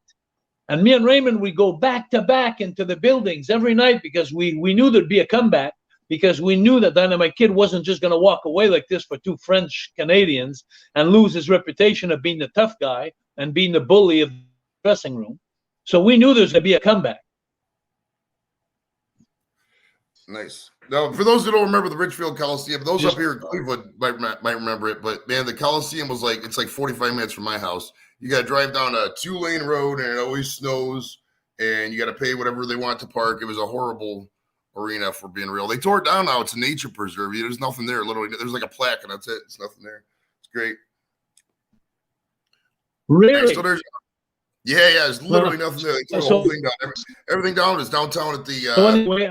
And me and Raymond, we go back to back into the buildings every night because we knew there'd be a comeback, because we knew that Dynamite Kid wasn't just going to walk away like this for two French Canadians and lose his reputation of being the tough guy and being the bully of the dressing room. So we knew there's going to be a comeback. Nice. Now, for those who don't remember the Richfield Coliseum, those up here in Cleveland might remember it. But man, the Coliseum was it's like 45 minutes from my house. You got to drive down a 2-lane road, and it always snows, and you got to pay whatever they want to park. It was a horrible arena, for being real. They tore it down now. It's a nature preserve. There's nothing there. Literally, there's like a plaque, and that's it. It's nothing there. It's great. Really? So yeah. There's literally nothing there. They tore the whole thing down. Everything down is downtown at the. So anyway,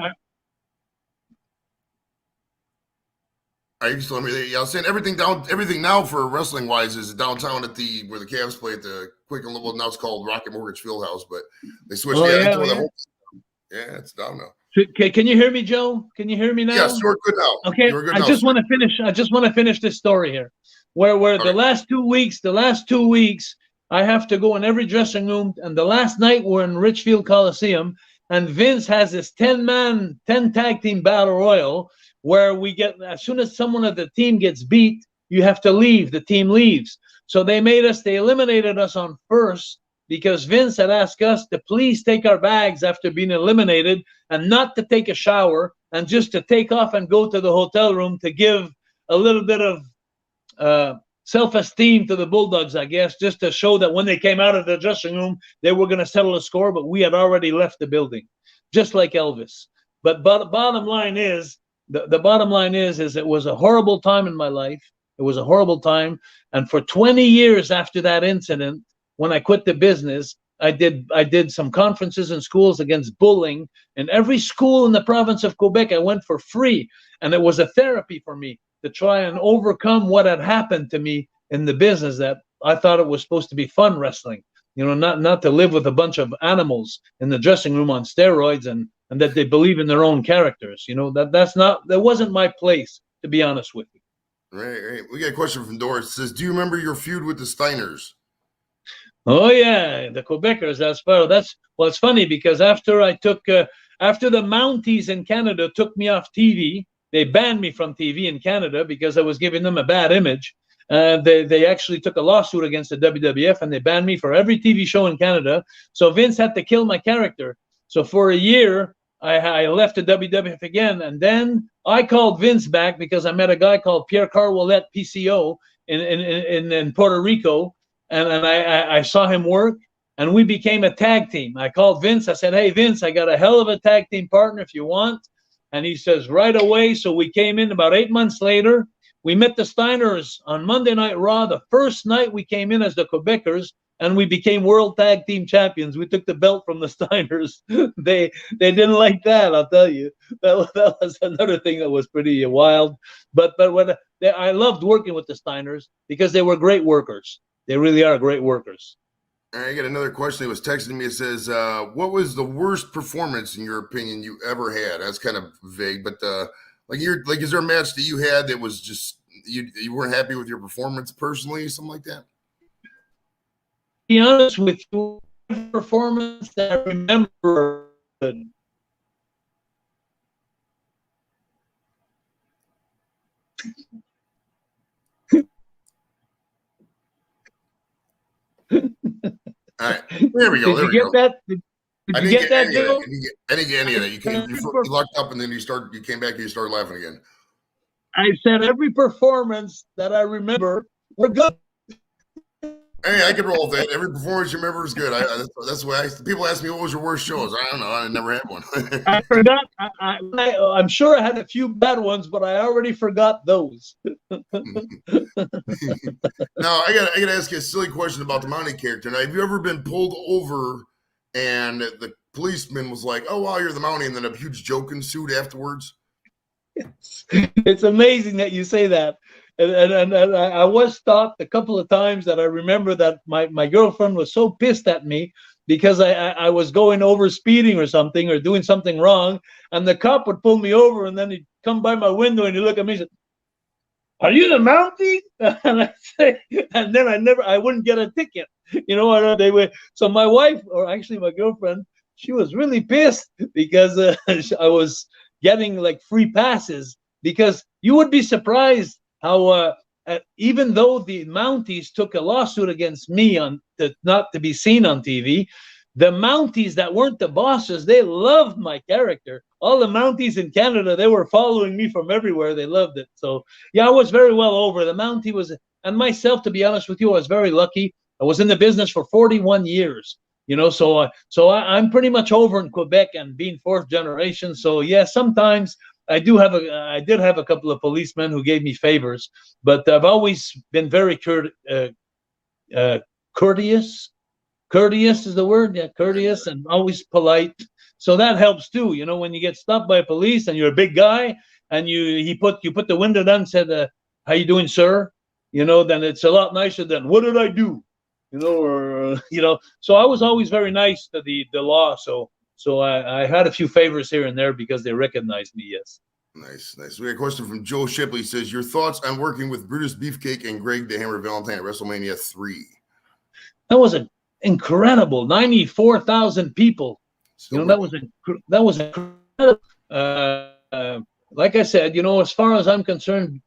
Are you still me? Yeah, I was saying everything now for wrestling wise is downtown at where the Cavs play at the Quicken Little. Now it's called Rocket Mortgage Fieldhouse, but they switched. It's down now. Can you hear me, Joe? Can you hear me now? Yes, you're good now. Okay, I just want to finish this story here, where the last 2 weeks, I have to go in every dressing room, and the last night we're in Richfield Coliseum, and Vince has this 10 tag team battle royal, where we get, as soon as someone of the team gets beat, you have to leave. The team leaves. So they eliminated us on first because Vince had asked us to please take our bags after being eliminated and not to take a shower and just to take off and go to the hotel room to give a little bit of self-esteem to the Bulldogs, I guess, just to show that when they came out of the dressing room, they were going to settle a score, but we had already left the building, just like Elvis. But bottom line is, the bottom line is it was a horrible time in my life. It was a horrible time. And for 20 years after that incident, when I quit the business, I did some conferences in schools against bullying. And every school in the province of Quebec, I went for free. And it was a therapy for me to try and overcome what had happened to me in the business, that I thought it was supposed to be fun wrestling. You know, not to live with a bunch of animals in the dressing room on steroids and that they believe in their own characters. You know, that wasn't my place, to be honest with you. Right. We got a question from Doris. It says, do you remember your feud with the Steiners? Oh yeah, the Quebecers. It's funny because after the Mounties in Canada took me off TV, they banned me from TV in Canada because I was giving them a bad image. They actually took a lawsuit against the WWF and they banned me for every TV show in Canada. So Vince had to kill my character. So for a year, I left the WWF again, and then I called Vince back because I met a guy called Pierre Carwillet, PCO, in Puerto Rico, and I saw him work, and we became a tag team. I called Vince. I said, hey, Vince, I got a hell of a tag team partner if you want. And he says, right away. So we came in about 8 months later. We met the Steiners on Monday Night Raw. The first night we came in as the Quebecers, and we became world tag team champions. We took the belt from the Steiners. They didn't like that, I'll tell you. That was another thing that was pretty wild. But I loved working with the Steiners because they were great workers. They really are great workers. I got another question. It was texting me. It says, what was the worst performance, in your opinion, you ever had? That's kind of vague, but is there a match that you had that was just, you weren't happy with your performance personally, something like that? To be honest with you, performance that I remember. All right, there we go. Did you get that? Did you get that, Joe? I didn't get any of that. You locked up and then you came back and you started laughing again. I said every performance that I remember were good. Hey, I can roll with that. Every performance you remember is good. That's why people ask me, what was your worst shows? I don't know. I never had one. I forgot. I'm sure I had a few bad ones, but I already forgot those. Now, I gotta ask you a silly question about the Mountie character. Now, have you ever been pulled over and the policeman was like, oh, wow, you're the Mountie, and then a huge joke ensued afterwards? It's amazing that you say that. And I was stopped a couple of times that I remember that my girlfriend was so pissed at me because I was going over speeding or something or doing something wrong, and the cop would pull me over and then he'd come by my window and he'd look at me and say, are you the Mountie? And I say, and then I wouldn't get a ticket. You know, so my wife, or actually my girlfriend, she was really pissed because I was getting like free passes, because you would be surprised how even though the Mounties took a lawsuit against me not to be seen on TV, the Mounties that weren't the bosses, they loved my character. All the Mounties in Canada, they were following me from everywhere. They loved it. So yeah, I was very well over. The Mountie was, and myself, to be honest with you, I was very lucky. I was in the business for 41 years. You know, so I'm pretty much over in Quebec and being fourth generation. So yeah, sometimes I did have a couple of policemen who gave me favors, but I've always been very courteous. Courteous is the word, yeah, courteous, and always polite. So that helps too. You know, when you get stopped by police and you're a big guy and you put the window down and said, "How you doing, sir?" You know, then it's a lot nicer than "What did I do?" You know, or you know. So I was always very nice to the law. So I had a few favors here and there because they recognized me, yes. Nice. We got a question from Joe Shipley. He says, your thoughts on working with Brutus Beefcake and Greg the Hammer Valentine at WrestleMania 3? That was an incredible 94,000 people. You know, that was incredible. Like I said, you know, as far as I'm concerned,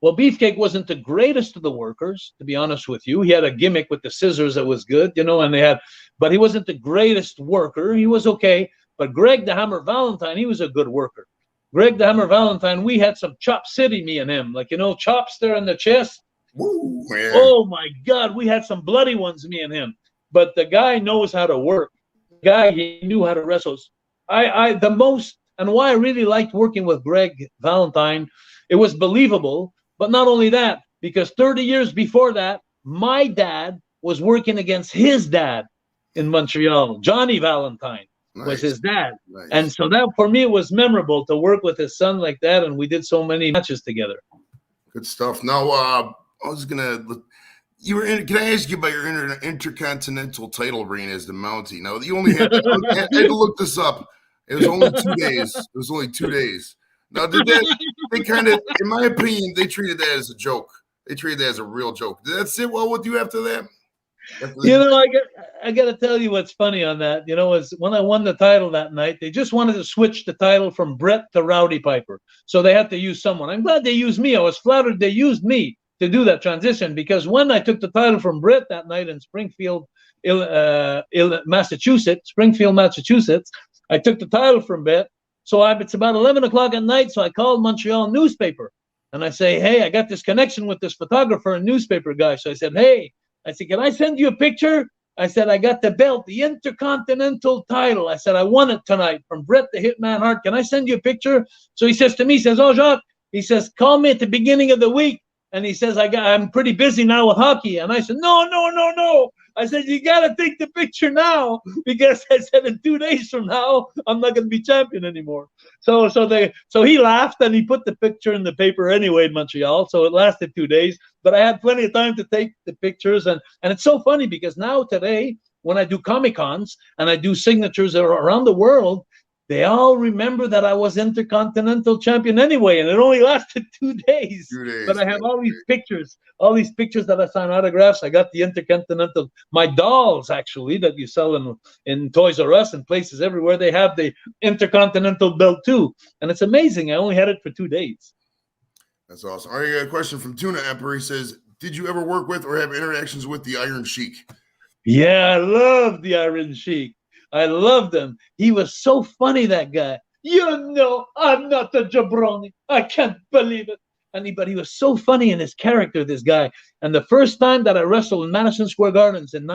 Well, Beefcake wasn't the greatest of the workers, to be honest with you. He had a gimmick with the scissors that was good, you know, but he wasn't the greatest worker. He was okay. But Greg the Hammer Valentine, he was a good worker. Greg the Hammer Valentine, we had some Chop City, me and him. Like, you know, chops there in the chest. Woo, man. Oh, my God. We had some bloody ones, me and him. But the guy knows how to work. The guy, he knew how to wrestle. And why I really liked working with Greg Valentine, it was believable. But not only that, because 30 years before that, my dad was working against his dad in Montreal. Johnny Valentine was his dad. Nice. And so that, for me, it was memorable to work with his son like that. And we did so many matches together. Good stuff. Now, I was going to... Can I ask you about your Intercontinental title reign as the Mountie? Now, you only had I had to look this up. It was only 2 days. It was only 2 days. Now, they kind of, in my opinion, they treated that as a joke. They treated that as a real joke. Did that sit well with you after that? You know, I got to tell you what's funny on that. You know, is when I won the title that night, they just wanted to switch the title from Brett to Rowdy Piper. So they had to use someone. I'm glad they used me. I was flattered they used me to do that transition, because when I took the title from Brett that night in Springfield, Massachusetts, I took the title from Brett. So it's about 11 o'clock at night. So I called Montreal newspaper and I say, hey, I got this connection with this photographer and newspaper guy. So I said, hey, can I send you a picture? I said, I got the belt, the Intercontinental title. I said, I won it tonight from Brett the Hitman Hart. Can I send you a picture? So he says to me, he says, oh, Jacques, he says, call me at the beginning of the week. And he says, I'm pretty busy now with hockey. And I said, no. I said, you got to take the picture now, because I said in 2 days from now, I'm not going to be champion anymore. So he laughed and he put the picture in the paper anyway in Montreal. So it lasted 2 days, but I had plenty of time to take the pictures. And it's so funny because now today, when I do Comic-Cons and I do signatures around the world, they all remember that I was Intercontinental champion anyway, and it only lasted 2 days. 2 days. But I have all these pictures that I sign autographs. I got the Intercontinental, my dolls actually that you sell in Toys R Us and places everywhere. They have the Intercontinental belt too, and it's amazing. I only had it for 2 days. That's awesome. All right, I got a question from Tuna Emperor. He says, "Did you ever work with or have interactions with the Iron Sheik?" Yeah, I love the Iron Sheik. I loved him. He was so funny, that guy. You know, I'm not a jabroni. I can't believe it. But he was so funny in his character, this guy. And the first time that I wrestled in Madison Square Gardens in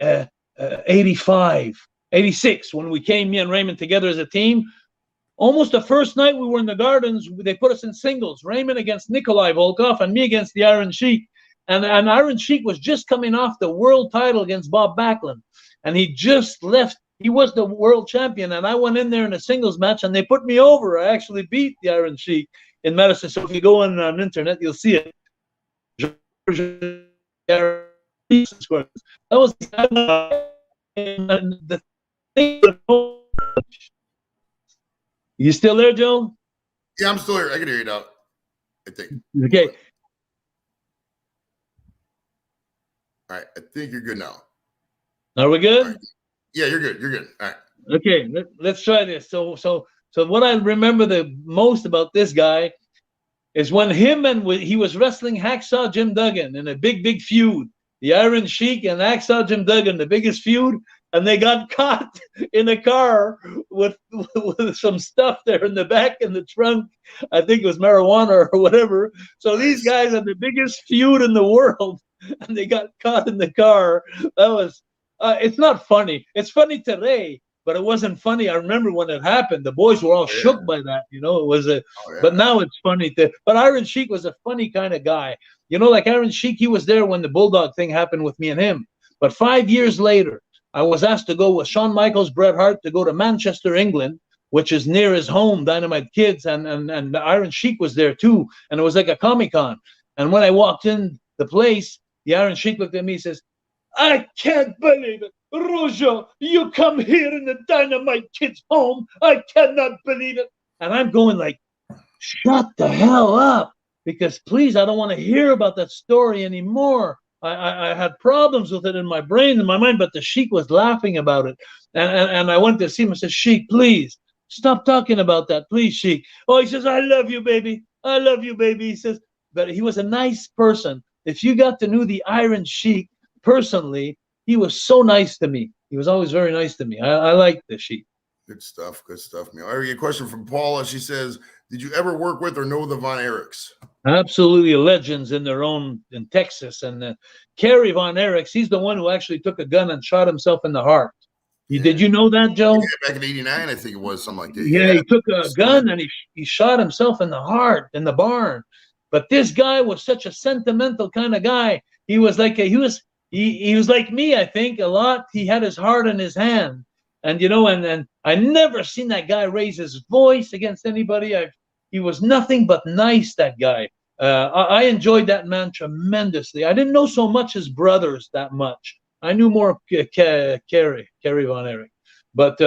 86, when we came, me and Raymond, together as a team, almost the first night we were in the Gardens, they put us in singles. Raymond against Nikolai Volkov and me against the Iron Sheik. And Iron Sheik was just coming off the world title against Bob Backlund. And he just left. He was the world champion. And I went in there in a singles match, and they put me over. I actually beat the Iron Sheik in Madison. So if you go on internet, you'll see it. That was the thing. You still there, Joe? Yeah, I'm still here. I can hear you now, I think. Okay. All right. I think you're good now. Are we good? Right. Yeah, you're good. You're good. All right. Okay, let's try this. So what I remember the most about this guy is when he was wrestling Hacksaw Jim Duggan in a big feud. The Iron Sheik and Hacksaw Jim Duggan, the biggest feud, and they got caught in a car with some stuff there in the back in the trunk. I think it was marijuana or whatever. So these guys are the biggest feud in the world, and they got caught in the car. That was. It's not funny. It's funny today, but it wasn't funny. I remember when it happened, the boys were all shook by that. You know, it was but now it's funny. But Iron Sheik was a funny kind of guy. You know, like Iron Sheik, he was there when the Bulldog thing happened with me and him. But 5 years later, I was asked to go with Shawn Michaels, Bret Hart, to go to Manchester, England, which is near his home, Dynamite Kids, and the Iron Sheik was there too. And it was like a Comic-Con. And when I walked in the place, the Iron Sheik looked at me and says, I can't believe it. Rougeau, you come here in the Dynamite Kid's home. I cannot believe it. And I'm going like, shut the hell up. Because please, I don't want to hear about that story anymore. I had problems with it in my brain, in my mind, but the Sheik was laughing about it. And I went to see him and said, Sheik, please, stop talking about that. Please, Sheik. Oh, he says, I love you, baby. I love you, baby. He says, but he was a nice person. If you got to know the Iron Sheik personally, he was so nice to me. He was always very nice to me. I liked the Sheik. Good stuff. Good stuff, man. I get a question from Paula. She says, did you ever work with or know the Von Erichs? Absolutely legends in their own in Texas. And Kerry Von Erichs, he's the one who actually took a gun and shot himself in the heart. Did you know that, Joe? Yeah, back in '89, I think it was something like that. Yeah, he took a gun and he shot himself in the heart in the barn. But this guy was such a sentimental kind of guy. He was like he was like me, I think, a lot. He had his heart in his hand. And you know, and I never seen that guy raise his voice against anybody. He was nothing but nice, that guy. I enjoyed that man tremendously. I didn't know so much his brothers that much. I knew more Kerry Von Erich. But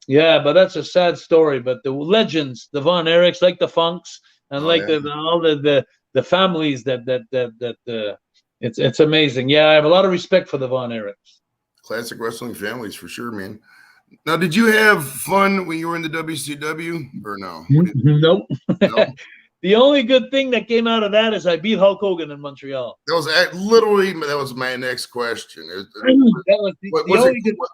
yeah, but that's a sad story. But the legends, the Von Erichs, like the Funks, and all the families that it's amazing. Yeah, I have a lot of respect for the Von Erichs. Classic wrestling families for sure, man. Now, did you have fun when you were in the WCW or no? Nope. No? The only good thing that came out of that is I beat Hulk Hogan in Montreal. That was my next question.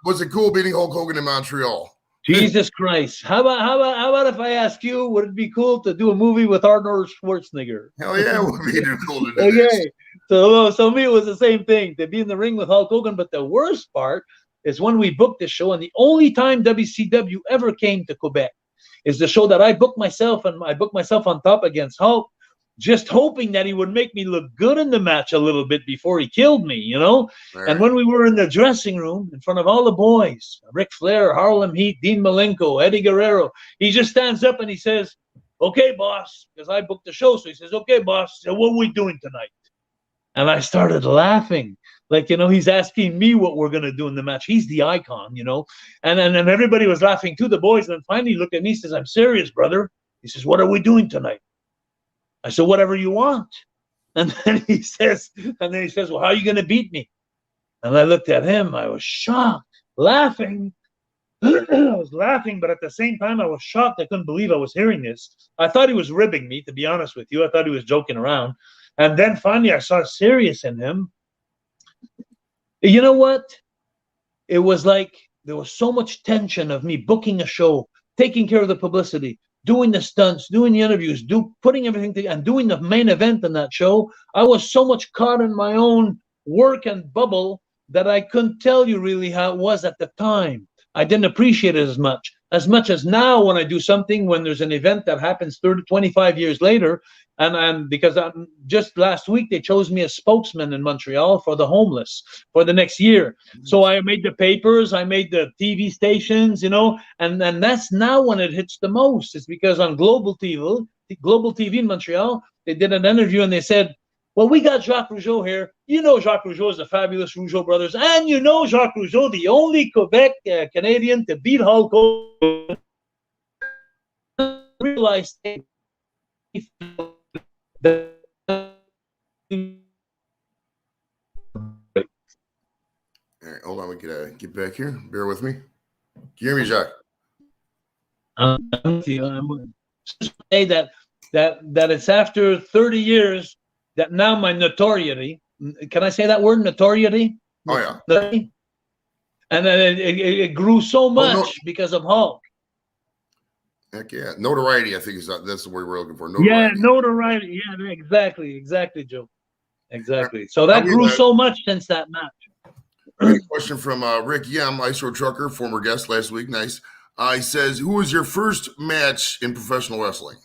Was it cool beating Hulk Hogan in Montreal? Jesus Christ! How about if I ask you, would it be cool to do a movie with Arnold Schwarzenegger? Hell yeah, it would be cool to do. Okay, so me, it was the same thing to be in the ring with Hulk Hogan. But the worst part is when we booked the show, and the only time WCW ever came to Quebec is the show that I booked myself, and I booked myself on top against Hulk, just hoping that he would make me look good in the match a little bit before he killed me, you know? Right. And when we were in the dressing room in front of all the boys, Ric Flair, Harlem Heat, Dean Malenko, Eddie Guerrero, he just stands up and he says, okay, boss, because I booked the show. So he says, okay, boss, so what are we doing tonight? And I started laughing. Like, you know, he's asking me what we're going to do in the match. He's the icon, you know. And everybody was laughing too, the boys. And then finally he looked at me and says, I'm serious, brother. He says, what are we doing tonight? I said, whatever you want. And then he says, well, how are you going to beat me? And I looked at him. I was shocked, laughing. I was laughing, but at the same time, I was shocked. I couldn't believe I was hearing this. I thought he was ribbing me, to be honest with you. I thought he was joking around. And then finally I saw serious in him. You know what? It was like there was so much tension of me booking a show, taking care of the publicity, doing the stunts, doing the interviews, putting everything together, and doing the main event in that show. I was so much caught in my own work and bubble that I couldn't tell you really how it was at the time. I didn't appreciate it as much as now when I do something, when there's an event that happens 25 years later, and because just last week they chose me as spokesman in Montreal for the homeless for the next year. So I made the papers, I made the TV stations, you know, and that's now when it hits the most. It's because on Global TV in Montreal, they did an interview and they said, well, we got Jacques Rougeau here. You know Jacques Rougeau is the fabulous Rougeau brothers. And you know Jacques Rougeau, the only Quebec Canadian to beat Hulk Hogan. Realized that. All right, hold on. We can get back here. Bear with me. Can you hear me, Jacques? I'm say that it's after 30 years that now my notoriety, can I say that word, notoriety? Oh, yeah. And then it grew so much because of Hulk. Heck yeah. Notoriety, I think that's the word we're looking for. Notoriety. Yeah, notoriety. Yeah, exactly, Joe. Exactly. So that grew so much since that match. Question from Rick Yem, Ice Road Trucker, former guest last week. Nice. He says, who was your first match in professional wrestling?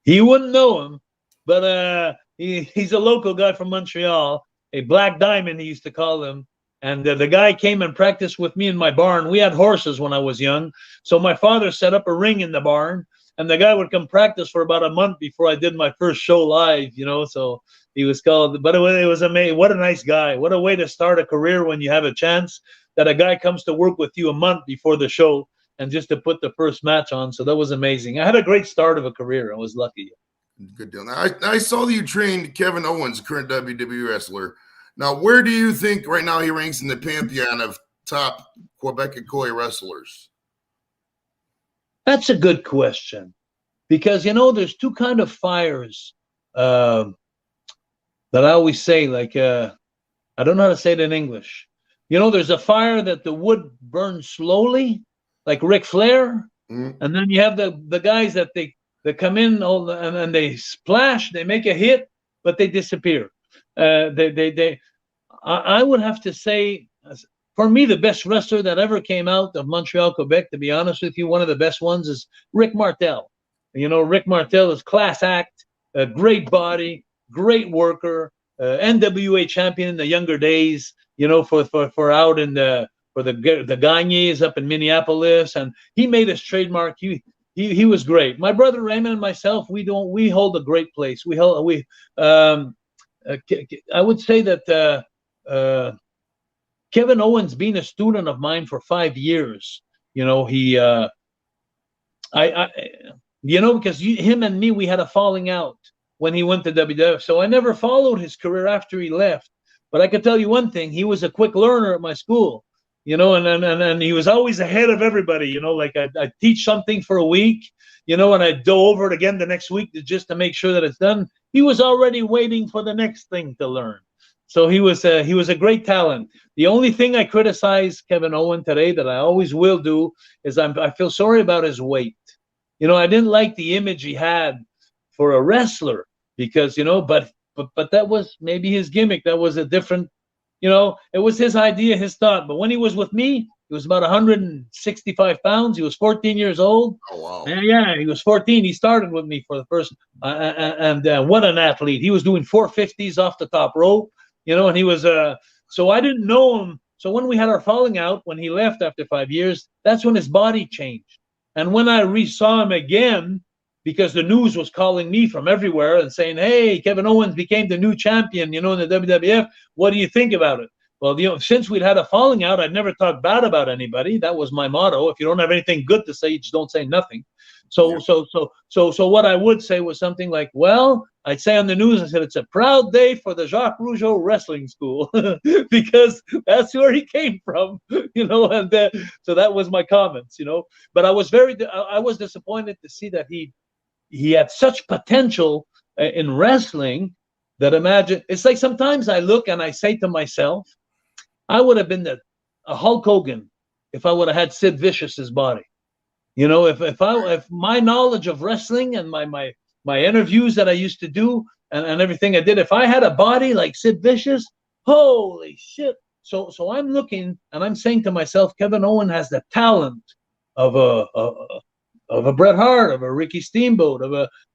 He wouldn't know him, but he's a local guy from Montreal, a Black Diamond, he used to call him. And the guy came and practiced with me in my barn. We had horses when I was young. So my father set up a ring in the barn, and the guy would come practice for about a month before I did my first show live, you know. So he was called, but it was amazing. What a nice guy. What a way to start a career when you have a chance that a guy comes to work with you a month before the show and just to put the first match on. So that was amazing. I had a great start of a career. I was lucky. Good deal. Now, I saw that you trained Kevin Owens, current WWE wrestler. Now, where do you think right now he ranks in the pantheon of top Quebec and Koi wrestlers? That's a good question. because there's two kind of fires that I always say. Like I don't know how to say it in English. There's a fire that the wood burns slowly, like Ric Flair, and then you have the guys that they come in and they splash, they make a hit, but they disappear. I would have to say, for me, the best wrestler that ever came out of Montreal, Quebec, to be honest with you, one of the best ones is Rick Martel. Rick Martel is class act, a great body, great worker, NWA champion in the younger days, for out in for the Gagnes up in Minneapolis, and he made his trademark. He was great. My brother Raymond and myself, we hold a great place. I would say that Kevin Owens, being a student of mine for 5 years, because him and me, we had a falling out when he went to WWF. So I never followed his career after he left. But I can tell you one thing: he was a quick learner at my school, and he was always ahead of everybody. Like I'd teach something for a week, and I'd go over it again the next week just to make sure that it's done. He was already waiting for the next thing to learn. So he was a great talent. The only thing I criticize Kevin Owens today, that I always will do, is I feel sorry about his weight. I didn't like the image he had for a wrestler, because but that was maybe his gimmick. That was a different, it was his idea, his thought. But when he was with me, he was about 165 pounds. He was 14 years old. Oh, wow. Yeah, he was 14. He started with me for the first, and what an athlete. He was doing 450s off the top rope, and he was, so I didn't know him. So when we had our falling out, when he left after 5 years, that's when his body changed. And when I saw him again, because the news was calling me from everywhere and saying, hey, Kevin Owens became the new champion, in the WWF. What do you think about it? Well, since we'd had a falling out, I'd never talked bad about anybody. That was my motto. If you don't have anything good to say, you just don't say nothing. So what I would say was something like, well, I'd say on the news, I said, it's a proud day for the Jacques Rougeau Wrestling School, because that's where he came from, and so that was my comments, But I was disappointed to see that he had such potential in wrestling. That it's like sometimes I look and I say to myself, I would have been a Hulk Hogan if I would have had Sid Vicious's body. If my knowledge of wrestling and my interviews that I used to do and everything I did, if I had a body like Sid Vicious, holy shit. So I'm looking and I'm saying to myself, Kevin Owens has the talent of a Bret Hart, of a Ricky Steamboat,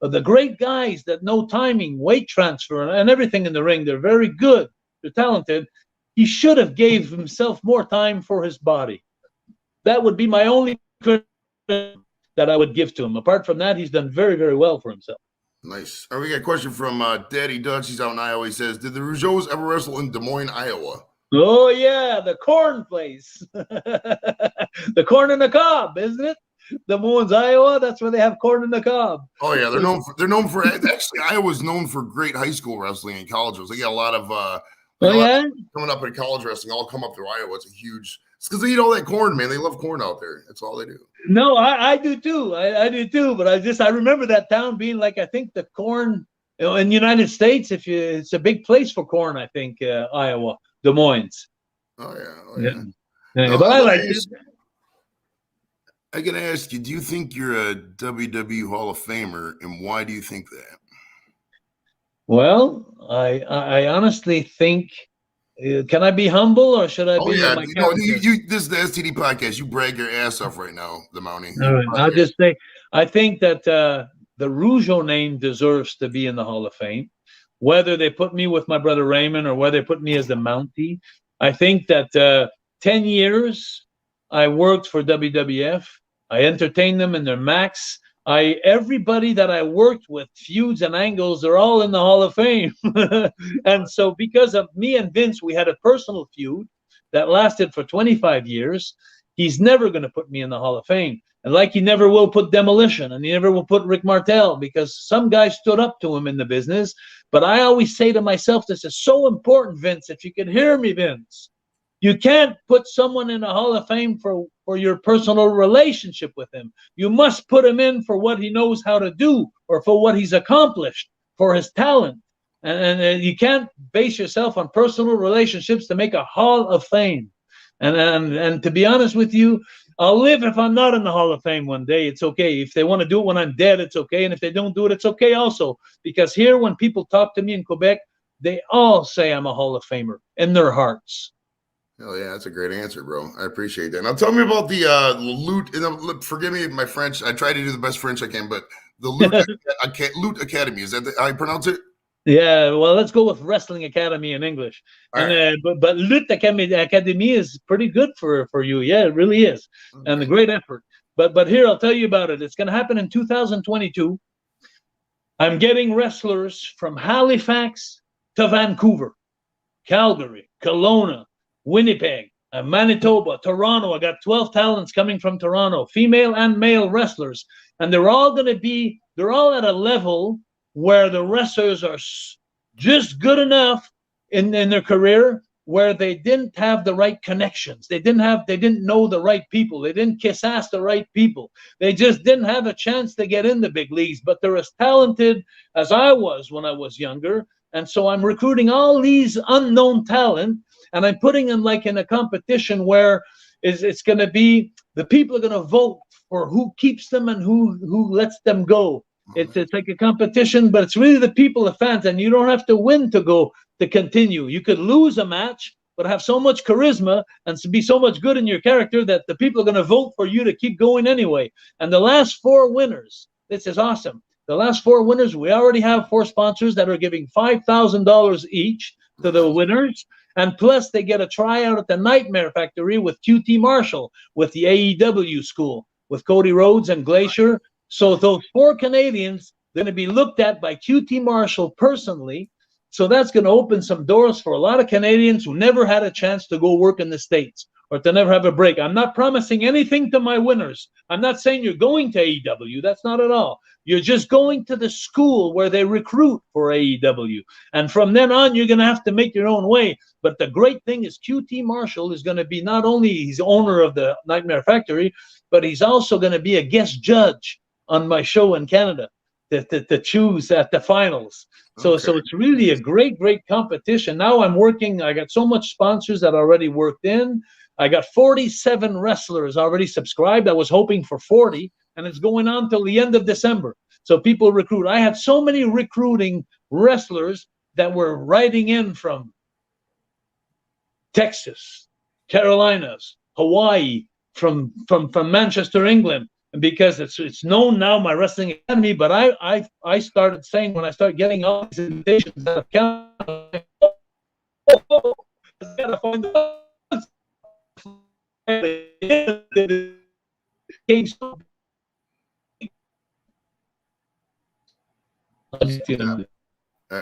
of the great guys that know timing, weight transfer, and everything in the ring. They're very good. They're talented. He should have gave himself more time for his body. That would be my only criticism that I would give to him. Apart from that, he's done very, very well for himself. Nice. All right, we got a question from Daddy Dutch. He's out in Iowa. He says, did the Rougeaus ever wrestle in Des Moines, Iowa? Oh, yeah, the corn place. The corn in the cob, isn't it? Des Moines, Iowa, that's where they have corn in the cob. Oh, yeah, they're known for actually, Iowa's known for great high school wrestling and colleges. They got a lot of coming up in college wrestling, all come up through Iowa. It's because they eat all that corn, man. They love corn out there. That's all they do. No, I do too. I do too. But I remember that town being like, I think the corn, in the United States, it's a big place for corn. I think Iowa, Des Moines. Oh yeah. No, but I like it. I gotta ask you, do you think you're a WWE Hall of Famer, and why do you think that? Well, I honestly think. Can I be humble, or should I be? Yeah, this is the STD podcast. You brag your ass off right now, the Mountie. All right, I'll just say, I think that the Rougeau name deserves to be in the Hall of Fame. Whether they put me with my brother Raymond or whether they put me as the Mountie, I think that 10 years I worked for WWF. I entertained them in their max. Everybody that I worked with, feuds and angles, they're all in the Hall of Fame. And so because of me and Vince, we had a personal feud that lasted for 25 years. He's never going to put me in the Hall of Fame. And like he never will put Demolition, and he never will put Rick Martel, because some guy stood up to him in the business. But I always say to myself, this is so important, Vince. If you could hear me, Vince, You can't put someone in a Hall of Fame for your personal relationship with him. You must put him in for what he knows how to do, or for what he's accomplished, for his talent. And you can't base yourself on personal relationships to make a Hall of Fame. And to be honest with you, I'll live if I'm not in the Hall of Fame one day. It's okay. If they want to do it when I'm dead, it's okay. And if they don't do it, it's okay also. Because here, when people talk to me in Quebec, they all say I'm a Hall of Famer in their hearts. Oh yeah, that's a great answer, bro. I appreciate that. Now tell me about the Loot. And forgive me my French. I try to do the best French I can, but the Loot Academy, is that how I pronounce it? Yeah, well, let's go with Wrestling Academy in English. And but Lutte Academy is pretty good for you. Yeah, it really is, and a great effort. But here, I'll tell you about it. It's going to happen in 2022. I'm getting wrestlers from Halifax to Vancouver, Calgary, Kelowna, Winnipeg, Manitoba, Toronto. I got 12 talents coming from Toronto, female and male wrestlers, and they're all at a level where the wrestlers are just good enough in their career where they didn't have the right connections. They didn't know the right people. They didn't kiss ass the right people. They just didn't have a chance to get in the big leagues, but they're as talented as I was when I was younger. And so I'm recruiting all these unknown talent, and I'm putting them like in a competition where it's going to be, the people are going to vote for who keeps them and who lets them go. It's like a competition, but it's really the people, the fans, and you don't have to win to continue. You could lose a match, but have so much charisma and be so much good in your character that the people are going to vote for you to keep going anyway. And the last 4 winners, this is awesome. The last 4 winners, we already have 4 sponsors that are giving $5,000 each to the winners. And plus, they get a tryout at the Nightmare Factory with QT Marshall, with the AEW school, with Cody Rhodes and Glacier. So those 4 Canadians, they're going to be looked at by QT Marshall personally. So that's going to open some doors for a lot of Canadians who never had a chance to go work in the States or to never have a break. I'm not promising anything to my winners. I'm not saying you're going to AEW. That's not at all. You're just going to the school where they recruit for AEW. And from then on, you're going to have to make your own way. But the great thing is QT Marshall is going to be, not only he's owner of the Nightmare Factory, but he's also going to be a guest judge on my show in Canada to choose at the finals. So it's really a great competition. Now I'm working, I got so much sponsors that already worked in. I got 47 wrestlers already subscribed. I was hoping for 40, and it's going on till the end of December. So people recruit. I had so many recruiting wrestlers that were writing in from Texas, Carolinas, Hawaii, from Manchester, England. Because it's known now, my Wrestling Academy, but I started saying, when I started getting all these invitations out of Canada, I gotta find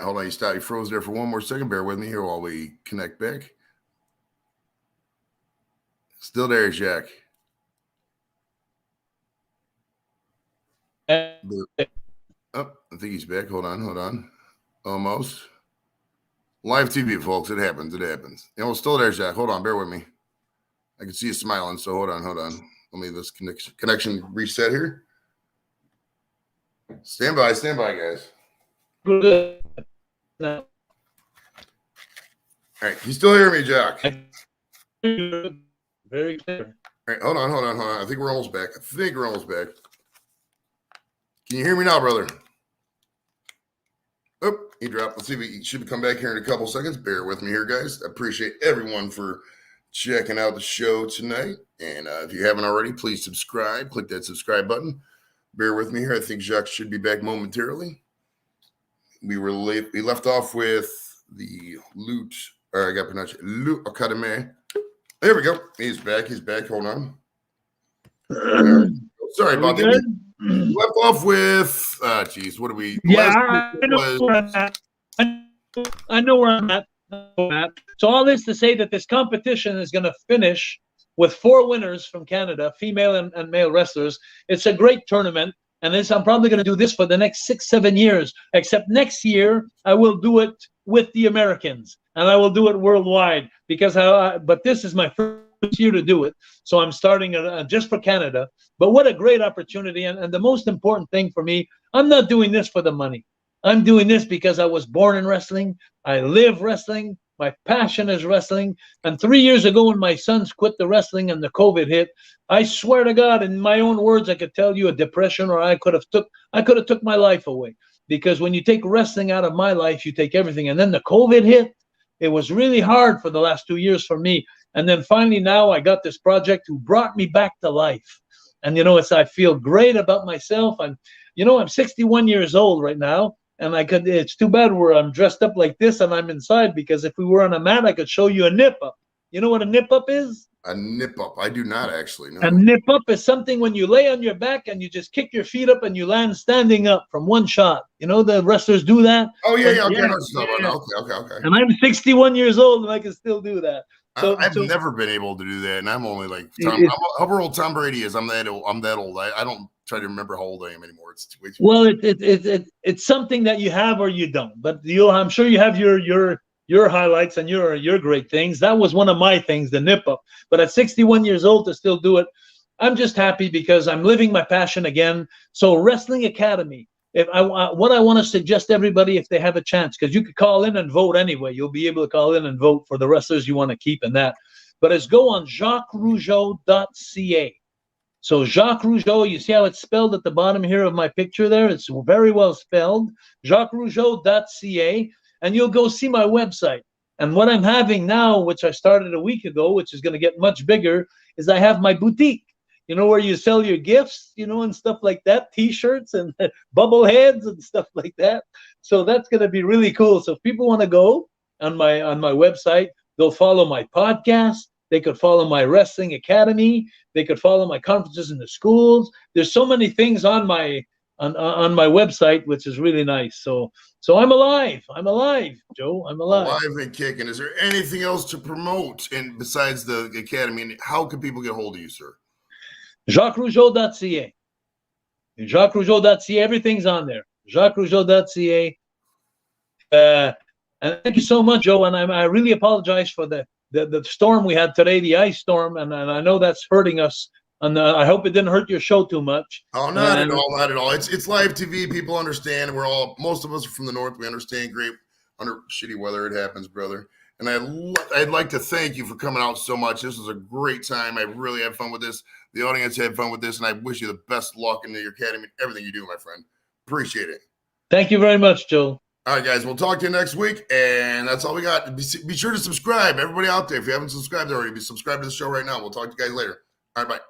hold on, you froze there for one more second. Bear with me here while we connect back. Still there, Jacques. Oh, I think he's back. Hold on. Almost. Live TV, folks. It happens. Yeah, well, still there, Jacques. Hold on. Bear with me. I can see you smiling, so hold on. Let me this connection reset here. Stand by, guys. Good. All right. You still hear me, Jacques? Very clear. All right. Hold on. I think we're almost back. Can you hear me now, brother? Oh, he dropped. Let's see if he should come back here in a couple seconds. Bear with me here, guys. I appreciate everyone for checking out the show tonight. And if you haven't already, please subscribe. Click that subscribe button. Bear with me here. I think Jacques should be back momentarily. We left off with the Loot Academy. There we go. He's back. Hold on. Sorry about that. Left off with, what do we? Yeah, I know where I'm at. So all this to say that this competition is going to finish with 4 winners from Canada, female and male wrestlers. It's a great tournament, and I'm probably going to do this for the next 6-7 years. Except next year, I will do it with the Americans. and I will do it worldwide because but this is my first year to do it. So I'm starting just for Canada. But what a great opportunity. And the most important thing for me, I'm not doing this for the money. I'm doing this because I was born in wrestling. I live wrestling. My passion is wrestling. And 3 years ago, when my sons quit the wrestling and the COVID hit, I swear to God, in my own words, I could tell you a depression, or I could have took my life away. Because when you take wrestling out of my life, you take everything. And then the COVID hit. It was really hard for the last 2 years for me. And then finally now I got this project who brought me back to life. And, I feel great about myself. I'm 61 years old right now. And it's too bad I'm dressed up like this and I'm inside, because if we were on a mat, I could show you a nip up. You know what a nip up is? A nip up? I do not actually know. A nip up is something when you lay on your back and you just kick your feet up and you land standing up from one shot. The wrestlers do that. Oh, yeah. Okay. And I'm 61 years old and I can still do that. So I've never been able to do that, and I'm only like however old Tom Brady is. I'm that old. I don't try to remember how old I am anymore. It's way too well, it's something that you have or you don't. But I'm sure you have your highlights and your great things. That was one of my things, the nip up. But at 61 years old to still do it, I'm just happy because I'm living my passion again. So Wrestling Academy. What I want to suggest everybody, if they have a chance, because you could call in and vote anyway. You'll be able to call in and vote for the wrestlers you want to keep in that. But it's go on JacquesRougeau.ca. So Jacques Rougeau, you see how it's spelled at the bottom here of my picture there? It's very well spelled. JacquesRougeau.ca. And you'll go see my website. And what I'm having now, which I started a week ago, which is going to get much bigger, is I have my boutique. Where you sell your gifts, and stuff like that, T-shirts and bubble heads and stuff like that. So that's going to be really cool. So if people want to go on my website, they'll follow my podcast. They could follow my Wrestling Academy. They could follow my conferences in the schools. There's so many things on my website, which is really nice. So I'm alive. I'm alive, Joe. I'm alive. Alive and kicking. Is there anything else to promote besides the Academy? And how can people get a hold of you, sir? JacquesRougeau.ca. JacquesRougeau.ca. Everything's on there. JacquesRougeau.ca. And thank you so much, Joe. And I really apologize for the storm we had today, the ice storm. And I know that's hurting us. And I hope it didn't hurt your show too much. Oh, not at all. It's live TV. People understand. Most of us are from the North. We understand great under shitty weather. It happens, brother. And I'd like to thank you for coming out so much. This was a great time. I really had fun with this. The audience had fun with this, and I wish you the best luck in your academy, everything you do, my friend. Appreciate it. Thank you very much, Joe. All right, guys. We'll talk to you next week, and that's all we got. Be sure to subscribe. Everybody out there, if you haven't subscribed already, subscribe to the show right now. We'll talk to you guys later. All right, bye.